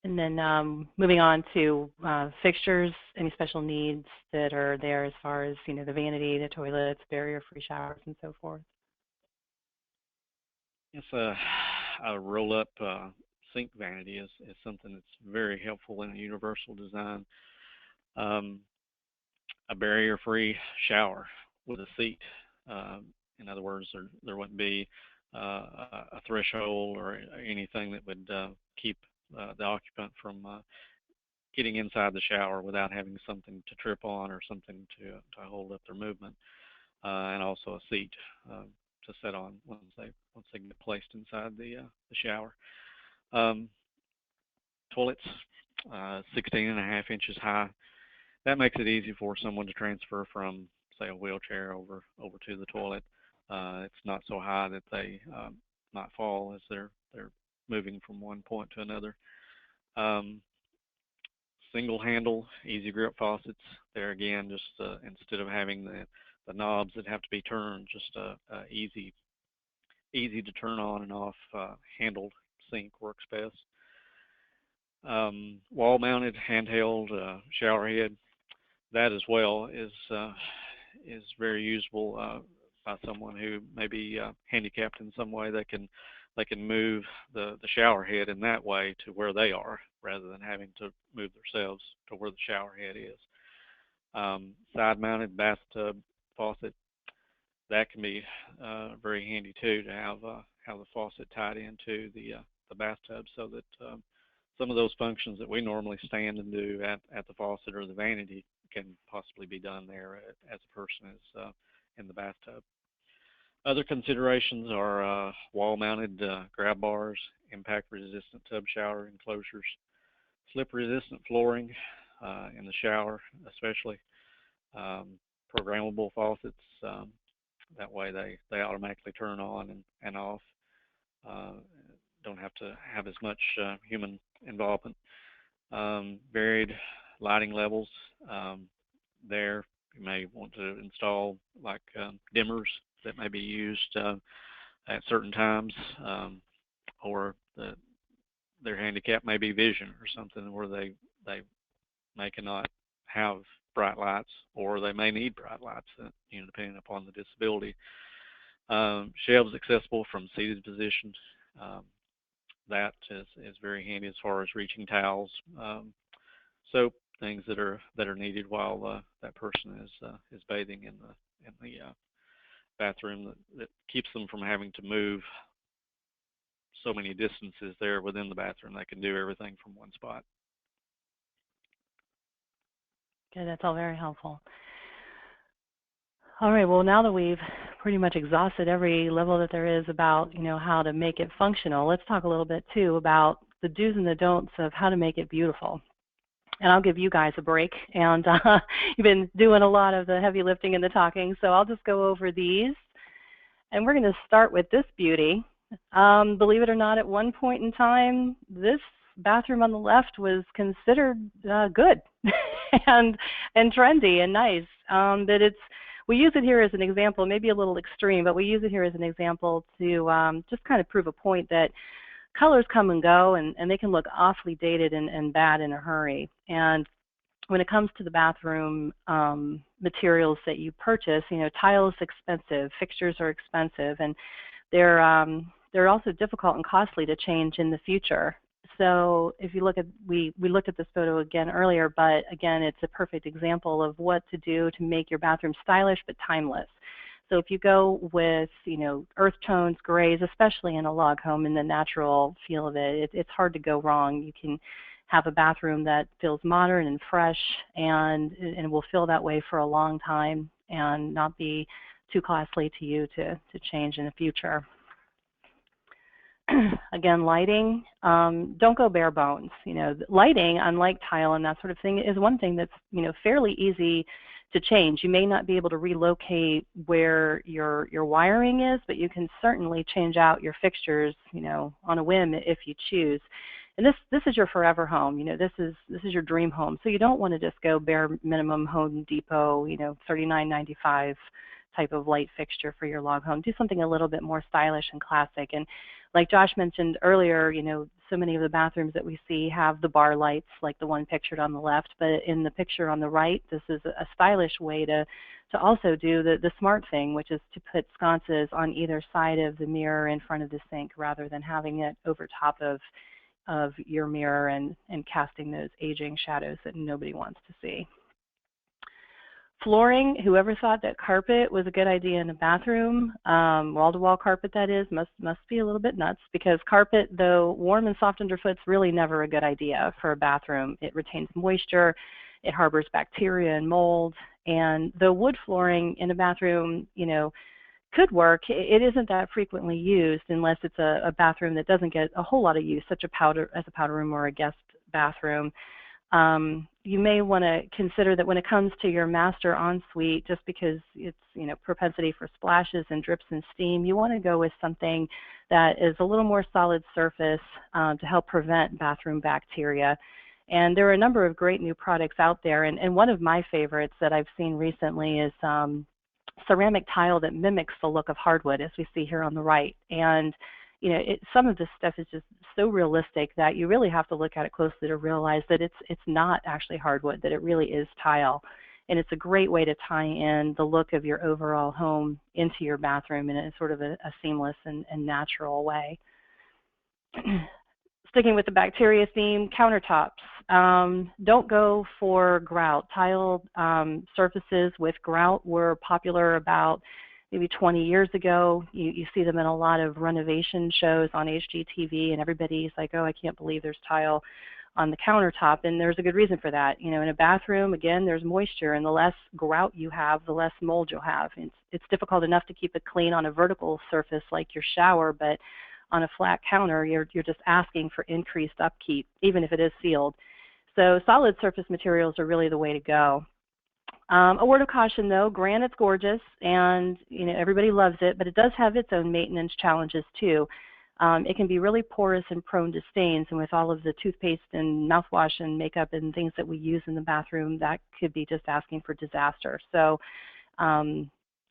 And then moving on to fixtures, any special needs that are there as far as, the vanity, the toilets, barrier-free showers, and so forth? Yes, a roll-up sink vanity is something that's very helpful in a universal design. A barrier-free shower with a seat. In other words, there wouldn't be a threshold or anything that would keep the occupant from getting inside the shower without having something to trip on or something to hold up their movement, and also a seat to sit on once they get placed inside the shower. Toilets, 16.5 inches high. That makes it easy for someone to transfer from, say, a wheelchair over to the toilet. It's not so high that they might fall as they're moving from one point to another. Single handle, easy grip faucets. There again, just instead of having the knobs that have to be turned, just easy to turn on and off handled sink works best. Wall-mounted handheld shower head. That as well is very usable by someone who may be handicapped in some way. They can move the shower head in that way to where they are rather than having to move themselves to where the shower head is. Side-mounted bathtub faucet. That can be very handy too, to have the faucet tied into the bathtub, so that some of those functions that we normally stand and do at the faucet or the vanity can possibly be done there as a person is in the bathtub. Other considerations are wall-mounted grab bars, impact-resistant tub shower enclosures, slip-resistant flooring in the shower especially, programmable faucets. That way they automatically turn on and off. Don't have to have as much human involvement. Varied lighting levels. There you may want to install like dimmers that may be used at certain times, or their handicap may be vision or something where they cannot have bright lights, or they may need bright lights, depending upon the disability. Shelves accessible from seated positions. That is very handy as far as reaching towels, soap, things that are needed while that person is bathing in the bathroom, that keeps them from having to move so many distances there within the bathroom. They can do everything from one spot. Good, that's all very helpful. All right, well, now that we've pretty much exhausted every level that there is about, how to make it functional, let's talk a little bit too about the do's and the don'ts of how to make it beautiful. And I'll give you guys a break, and you've been doing a lot of the heavy lifting and the talking, so I'll just go over these. And we're going to start with this beauty. Believe it or not, at one point in time, this bathroom on the left was considered good and trendy and nice. We use it here as an example, maybe a little extreme, but we use it here as an example to just kind of prove a point that colors come and go, and they can look awfully dated and bad in a hurry. And when it comes to the bathroom materials that you purchase, tile is expensive, fixtures are expensive, and they're also difficult and costly to change in the future. So if you look at, we looked at this photo again earlier, but again, it's a perfect example of what to do to make your bathroom stylish but timeless. So if you go with, earth tones, grays, especially in a log home, in the natural feel of it, it's hard to go wrong. You can have a bathroom that feels modern and fresh, and will feel that way for a long time and not be too costly to you to change in the future. Again, lighting, don't go bare bones. Lighting, unlike tile and that sort of thing, is one thing that's, fairly easy to change. You may not be able to relocate where your wiring is, but you can certainly change out your fixtures, on a whim if you choose. And this is your forever home. This is your dream home. So you don't want to just go bare minimum Home Depot, $39.95 type of light fixture for your log home. Do something a little bit more stylish and classic. And like Josh mentioned earlier, so many of the bathrooms that we see have the bar lights, like the one pictured on the left, but in the picture on the right, this is a stylish way to also do the smart thing, which is to put sconces on either side of the mirror in front of the sink rather than having it over top of your mirror and casting those aging shadows that nobody wants to see. Flooring, whoever thought that carpet was a good idea in a bathroom, wall-to-wall carpet that is, must be a little bit nuts, because carpet, though warm and soft underfoot, is really never a good idea for a bathroom. It retains moisture, it harbors bacteria and mold, and though wood flooring in a bathroom, could work, it isn't that frequently used unless it's a bathroom that doesn't get a whole lot of use, such as a powder room or a guest bathroom. You may want to consider that when it comes to your master ensuite, just because it's propensity for splashes and drips and steam, you want to go with something that is a little more solid surface to help prevent bathroom bacteria. And there are a number of great new products out there, and one of my favorites that I've seen recently is ceramic tile that mimics the look of hardwood, as we see here on the right. And some of this stuff is just so realistic that you really have to look at it closely to realize that it's not actually hardwood, that it really is tile. And it's a great way to tie in the look of your overall home into your bathroom in a sort of a seamless and natural way. Sticking with the bacteria theme, countertops. Don't go for grout. Tile surfaces with grout were popular about maybe 20 years ago. You see them in a lot of renovation shows on HGTV, and everybody's like, oh, I can't believe there's tile on the countertop, and there's a good reason for that. In a bathroom, again, there's moisture, and the less grout you have, the less mold you'll have. It's difficult enough to keep it clean on a vertical surface like your shower, but on a flat counter, you're just asking for increased upkeep, even if it is sealed. So solid surface materials are really the way to go. A word of caution, though, granite's gorgeous, and everybody loves it, but it does have its own maintenance challenges too. It can be really porous and prone to stains, and with all of the toothpaste and mouthwash and makeup and things that we use in the bathroom, that could be just asking for disaster. So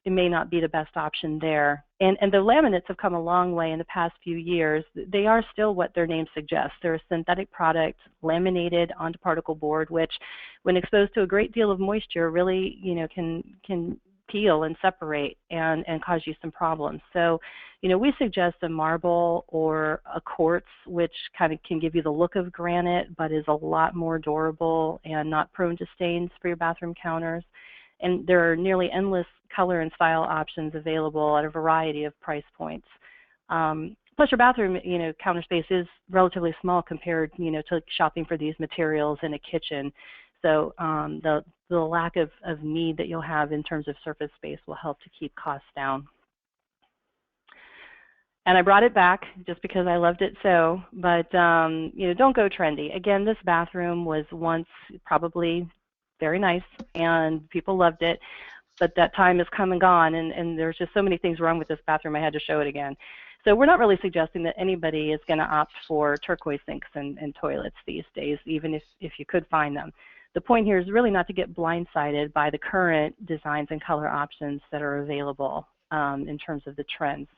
it may not be the best option there. And the laminates have come a long way in the past few years. They are still what their name suggests. They're a synthetic product laminated onto particle board, which, when exposed to a great deal of moisture, really can peel and separate and cause you some problems. So, we suggest a marble or a quartz, which kind of can give you the look of granite, but is a lot more durable and not prone to stains for your bathroom counters. And there are nearly endless color and style options available at a variety of price points. Plus, your bathroom, counter space is relatively small compared, to shopping for these materials in a kitchen. So the lack of need that you'll have in terms of surface space will help to keep costs down. And I brought it back just because I loved it so, but you know, don't go trendy. Again, this bathroom was once probably very nice and people loved it, but that time is come and gone, and there's just so many things wrong with this bathroom, I had to show it again. So we're not really suggesting that anybody is going to opt for turquoise sinks and toilets these days, even if you could find them. The point here is really not to get blindsided by the current designs and color options that are available in terms of the trends.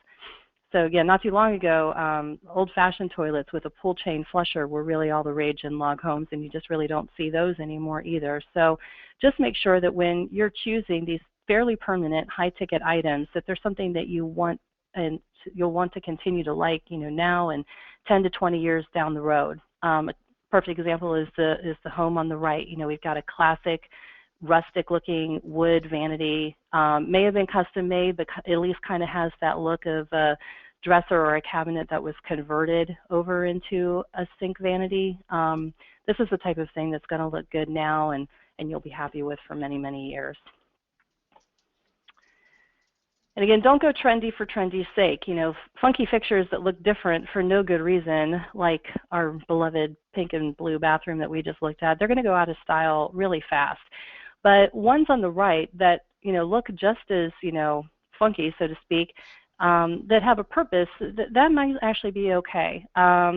So again, not too long ago, old-fashioned toilets with a pull chain flusher were really all the rage in log homes, and you just really don't see those anymore either. So just make sure that when you're choosing these fairly permanent high-ticket items, that there's something that you want and you'll want to continue to like, you know, now and 10 to 20 years down the road. A perfect example is the home on the right. You know, we've got a classic rustic-looking wood vanity. May have been custom made, but at least kind of has that look of a dresser or a cabinet that was converted over into a sink vanity. This is the type of thing that's going to look good now and you'll be happy with for many, many years. And again, don't go trendy for trendy's sake. You know, funky fixtures that look different for no good reason, like our beloved pink and blue bathroom that we just looked at, they're going to go out of style really fast. But ones on the right that, you know, look just as, you know, funky, so to speak, that have a purpose, that might actually be okay.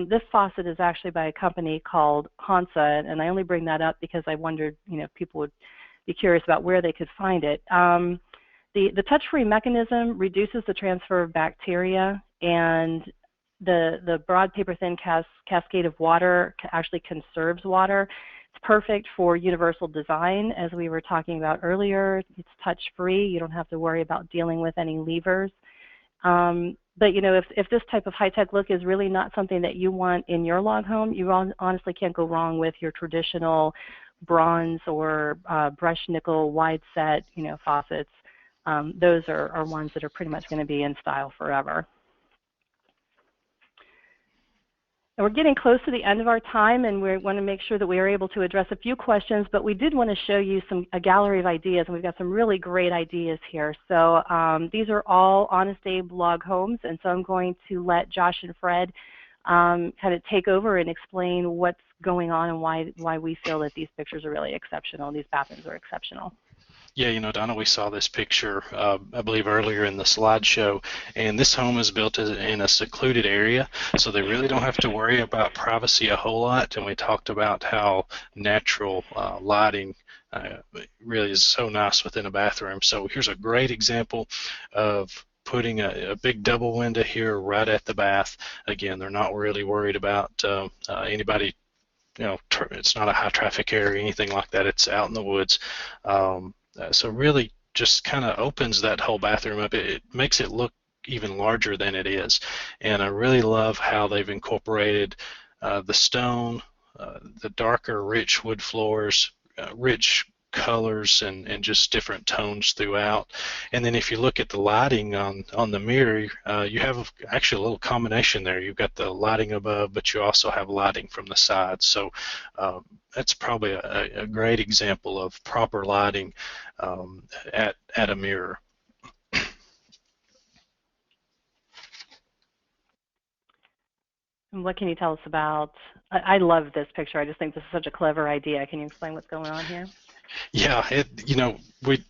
This faucet is actually by a company called Hansa, and I only bring that up because I wondered, you know, if people would be curious about where they could find it. The touch-free mechanism reduces the transfer of bacteria, and the broad paper-thin cascade of water actually conserves water. It's perfect for universal design, as we were talking about earlier. It's touch-free. You don't have to worry about dealing with any levers. But you know, if this type of high-tech look is really not something that you want in your log home, you honestly can't go wrong with your traditional bronze or brushed nickel wide set, you know, faucets. Those are ones that are pretty much going to be in style forever. And we're getting close to the end of our time, and we want to make sure that we are able to address a few questions, but we did want to show you a gallery of ideas, and we've got some really great ideas here. So these are all Honest Abe log homes, and so I'm going to let Josh and Fred kind of take over and explain what's going on and why we feel that these pictures are really exceptional, these bathrooms are exceptional. Yeah, you know, Donna, we saw this picture, I believe, earlier in the slideshow, and this home is built in a secluded area, so they really don't have to worry about privacy a whole lot, and we talked about how natural lighting really is so nice within a bathroom. So here's a great example of putting a big double window here right at the bath. Again, they're not really worried about anybody. You know, it's not a high traffic area or anything like that. It's out in the woods. So really just kind of opens that whole bathroom up. It makes it look even larger than it is. And I really love how they've incorporated the stone, the darker, rich wood floors, rich colors, and just different tones throughout. And then if you look at the lighting on the mirror, you have actually a little combination there. You've got the lighting above, but you also have lighting from the sides. So that's probably a great example of proper lighting at a mirror. And what can you tell us about, I love this picture. I just think this is such a clever idea. Can you explain what's going on here? Yeah, you know, we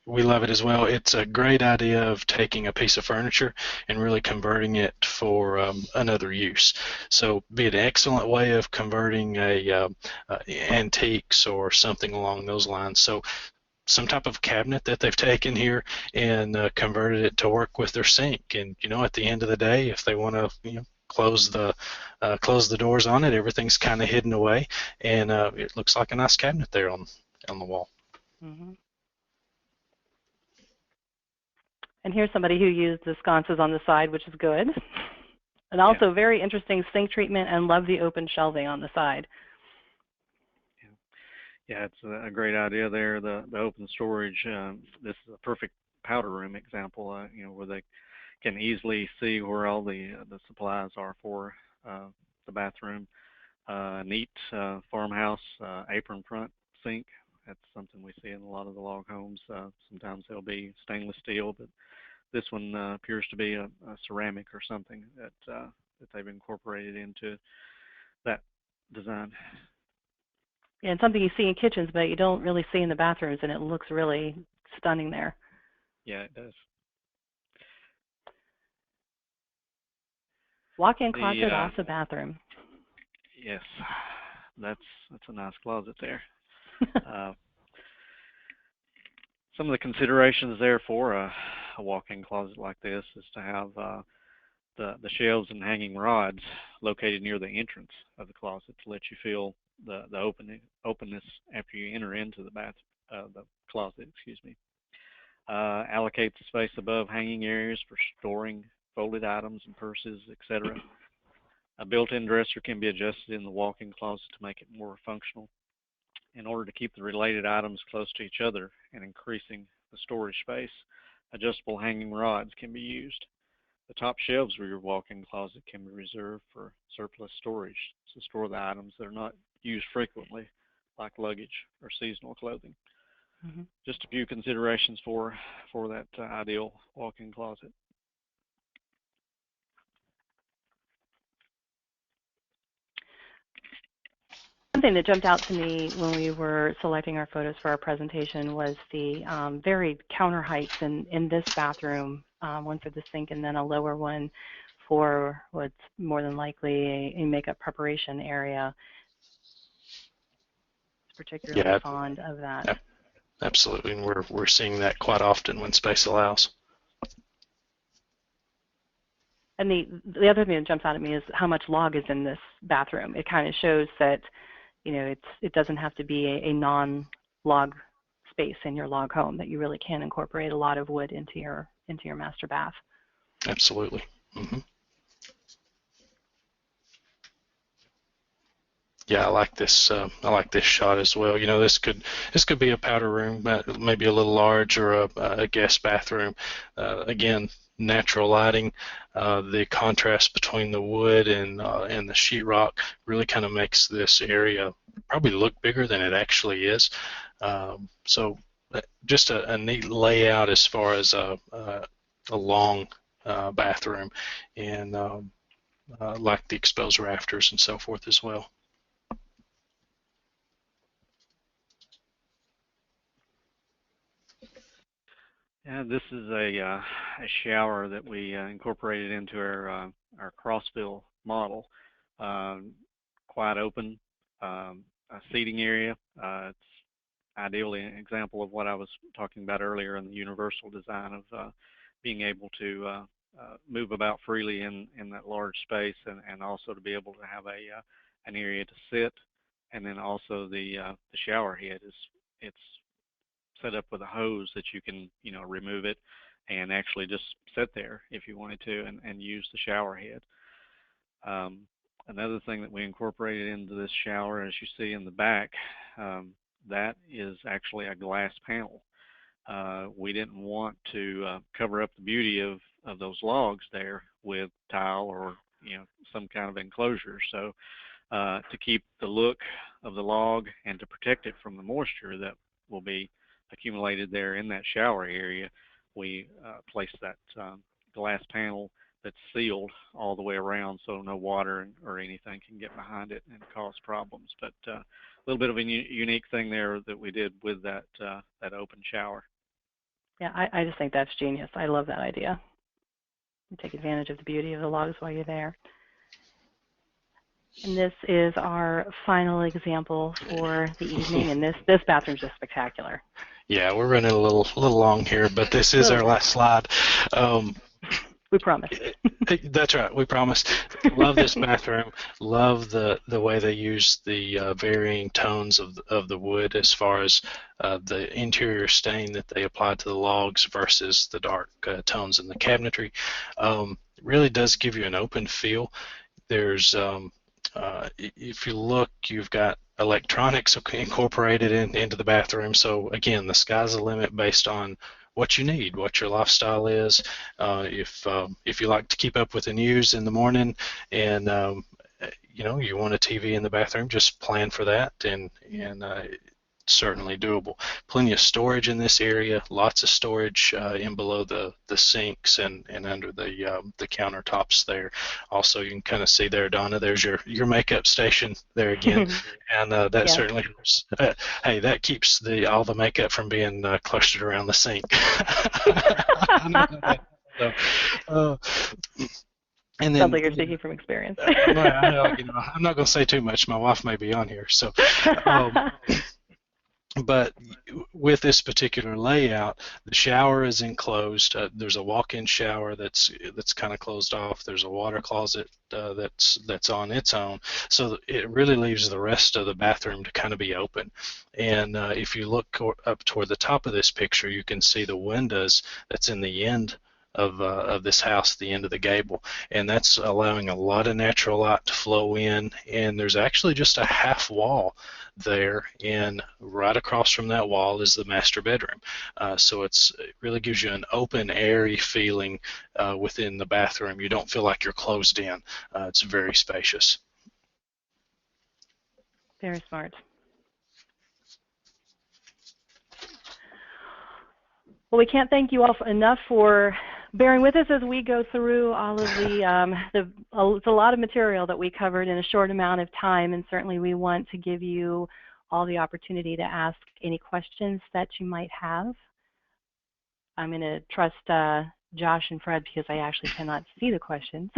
love it as well. It's a great idea of taking a piece of furniture and really converting it for another use. So be an excellent way of converting antiques or something along those lines. So some type of cabinet that they've taken here and converted it to work with their sink. And you know, at the end of the day, if they want to, you know, close the doors on it, everything's kind of hidden away, and it looks like a nice cabinet there on the wall. Mm-hmm. And here's somebody who used the sconces on the side, which is good. And also very interesting sink treatment, and love the open shelving on the side. Yeah, it's a great idea there. The open storage. This is a perfect powder room example. You know, where they can easily see where all the supplies are for the bathroom. neat farmhouse apron front sink. That's something we see in a lot of the log homes. Sometimes they'll be stainless steel, but this one appears to be a ceramic or something that they've incorporated into that design. Yeah, and something you see in kitchens, but you don't really see in the bathrooms, and it looks really stunning there. Yeah, it does. Walk-in closet off the bathroom. Yes, that's a nice closet there. Some of the considerations there for a walk-in closet like this is to have the shelves and hanging rods located near the entrance of the closet to let you feel the openness after you enter into the closet. Excuse me. Allocate the space above hanging areas for storing folded items and purses, etc. A built-in dresser can be adjusted in the walk-in closet to make it more functional. In order to keep the related items close to each other and increasing the storage space, adjustable hanging rods can be used. The top shelves of your walk-in closet can be reserved for surplus storage to store the items that are not used frequently, like luggage or seasonal clothing. Mm-hmm. Just a few considerations for that ideal walk-in closet. One thing that jumped out to me when we were selecting our photos for our presentation was the varied counter heights in this bathroom, one for the sink and then a lower one for what's more than likely a makeup preparation area. Particularly fond of that. Absolutely, and we're seeing that quite often when space allows. And the other thing that jumps out at me is how much log is in this bathroom. It kind of shows that, you know, it doesn't have to be a non-log space in your log home, that you really can incorporate a lot of wood into your master bath. Absolutely. Mm-hmm. Yeah, I like this shot as well. You know, this could be a powder room, maybe a little large, or a guest bathroom. Again, natural lighting, the contrast between the wood and the sheetrock really kind of makes this area probably look bigger than it actually is. So just a neat layout as far as a long bathroom, and like the exposed rafters and so forth as well. Yeah, this is a shower that we incorporated into our crossfill model. Quite open, a seating area. It's ideally an example of what I was talking about earlier in the universal design of being able to move about freely in that large space, and also to be able to have an area to sit, and then also the shower head it's set up with a hose that you can, you know, remove it and actually just sit there if you wanted to and use the shower head. Another thing that we incorporated into this shower, as you see in the back, that is actually a glass panel. We didn't want to cover up the beauty of those logs there with tile or, you know, some kind of enclosure. So to keep the look of the log and to protect it from the moisture that will be accumulated there in that shower area, we placed that glass panel that's sealed all the way around, so no water or anything can get behind it and cause problems. But a little bit of a unique thing there that we did with that open shower. Yeah, I just think that's genius. I love that idea. You take advantage of the beauty of the logs while you're there. And this is our final example for the evening, and this bathroom's just spectacular. Yeah, we're running a little long here, but this is our last slide. We promise. That's right, we promise. Love this bathroom. Love the way they use the varying tones of the wood as far as the interior stain that they apply to the logs versus the dark tones in the cabinetry. It really does give you an open feel. There's if you look, you've got electronics incorporated into the bathroom. So again, the sky's the limit based on what you need, what your lifestyle is. If you like to keep up with the news in the morning and you want a TV in the bathroom, just plan for that, and certainly doable. Plenty of storage in this area, lots of storage in below the sinks and under the countertops there. Also, you can kind of see there, Donna, there's your makeup station there again, and that certainly helps. Hey, that keeps all the makeup from being clustered around the sink. So, and then, sounds like you're speaking from experience. I'm not going to say too much. My wife may be on here, so. But with this particular layout, the shower is enclosed. There's a walk-in shower that's kind of closed off. There's a water closet that's on its own. So it really leaves the rest of the bathroom to kind of be open. And if you look up toward the top of this picture, you can see the windows that's in the end of this house, the end of the gable, and that's allowing a lot of natural light to flow in. And there's actually just a half wall there, and right across from that wall is the master bedroom. So it really gives you an open, airy feeling within the bathroom. You don't feel like you're closed in. It's very spacious. Very smart. Well, we can't thank you all enough for bearing with us as we go through all of it's a lot of material that we covered in a short amount of time, and certainly we want to give you all the opportunity to ask any questions that you might have. I'm going to trust Josh and Fred because I actually cannot see the questions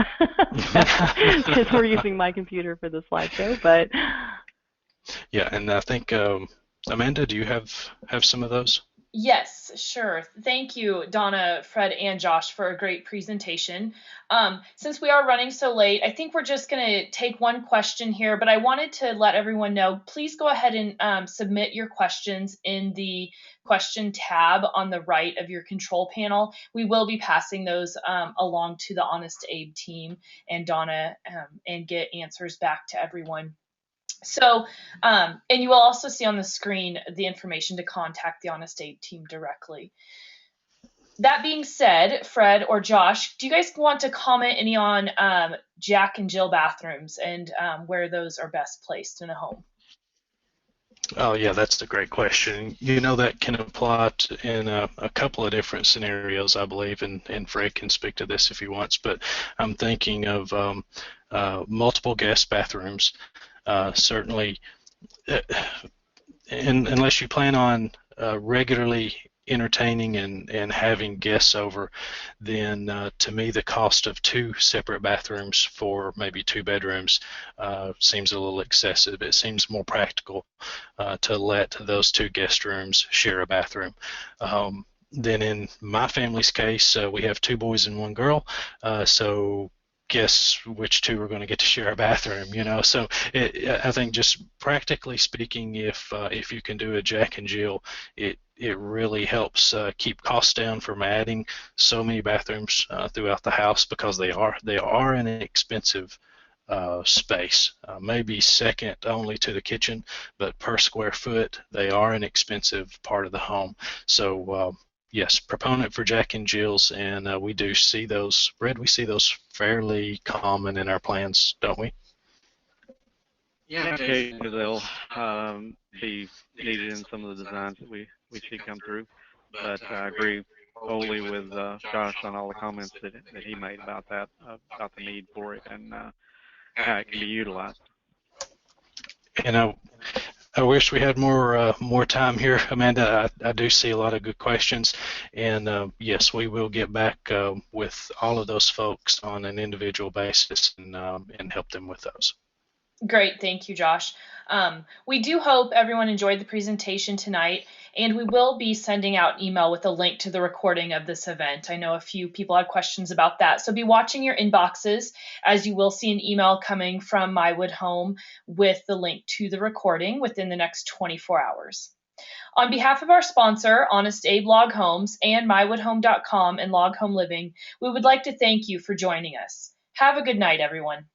because we're using my computer for the slideshow. But yeah, and I think Amanda, do you have some of those? Yes, sure. Thank you, Donna, Fred, and Josh for a great presentation. Since we are running so late, I think we're just going to take one question here, but I wanted to let everyone know, please go ahead and submit your questions in the question tab on the right of your control panel. We will be passing those along to the Honest Abe team and Donna and get answers back to everyone. So, and you will also see on the screen the information to contact the Honest Abe team directly. That being said, Fred or Josh, do you guys want to comment any on Jack and Jill bathrooms and where those are best placed in a home? Oh yeah, that's a great question. That can apply in a couple of different scenarios, I believe, and Fred can speak to this if he wants, but I'm thinking of multiple guest bathrooms. Certainly, unless you plan on regularly entertaining and having guests over, then to me the cost of 2 separate bathrooms for maybe 2 bedrooms seems a little excessive. It seems more practical to let those 2 guest rooms share a bathroom. Then in my family's case, we have 2 boys and 1 girl, so guess which 2 are going to get to share a bathroom, So I think just practically speaking, if you can do a Jack and Jill, it really helps keep costs down from adding so many bathrooms throughout the house, because they are an expensive space, maybe second only to the kitchen, but per square foot they are an expensive part of the home. So yes, proponent for Jack and Jill's, and we do see those, Fred, we see those fairly common in our plans, don't we? Yeah, occasionally they'll be needed in some of the designs that we see come through, but I agree wholly with Josh on all the comments that he made about that, about the need for it and how it can be utilized. And I wish we had more time here, Amanda. I do see a lot of good questions, and yes, we will get back with all of those folks on an individual basis and help them with those. Great, thank you, Josh. We do hope everyone enjoyed the presentation tonight, and we will be sending out an email with a link to the recording of this event. I know a few people had questions about that, so be watching your inboxes, as you will see an email coming from MyWood Home with the link to the recording within the next 24 hours. On behalf of our sponsor, Honest Abe Log Homes and MyWoodHome.com and Log Home Living, we would like to thank you for joining us. Have a good night, everyone.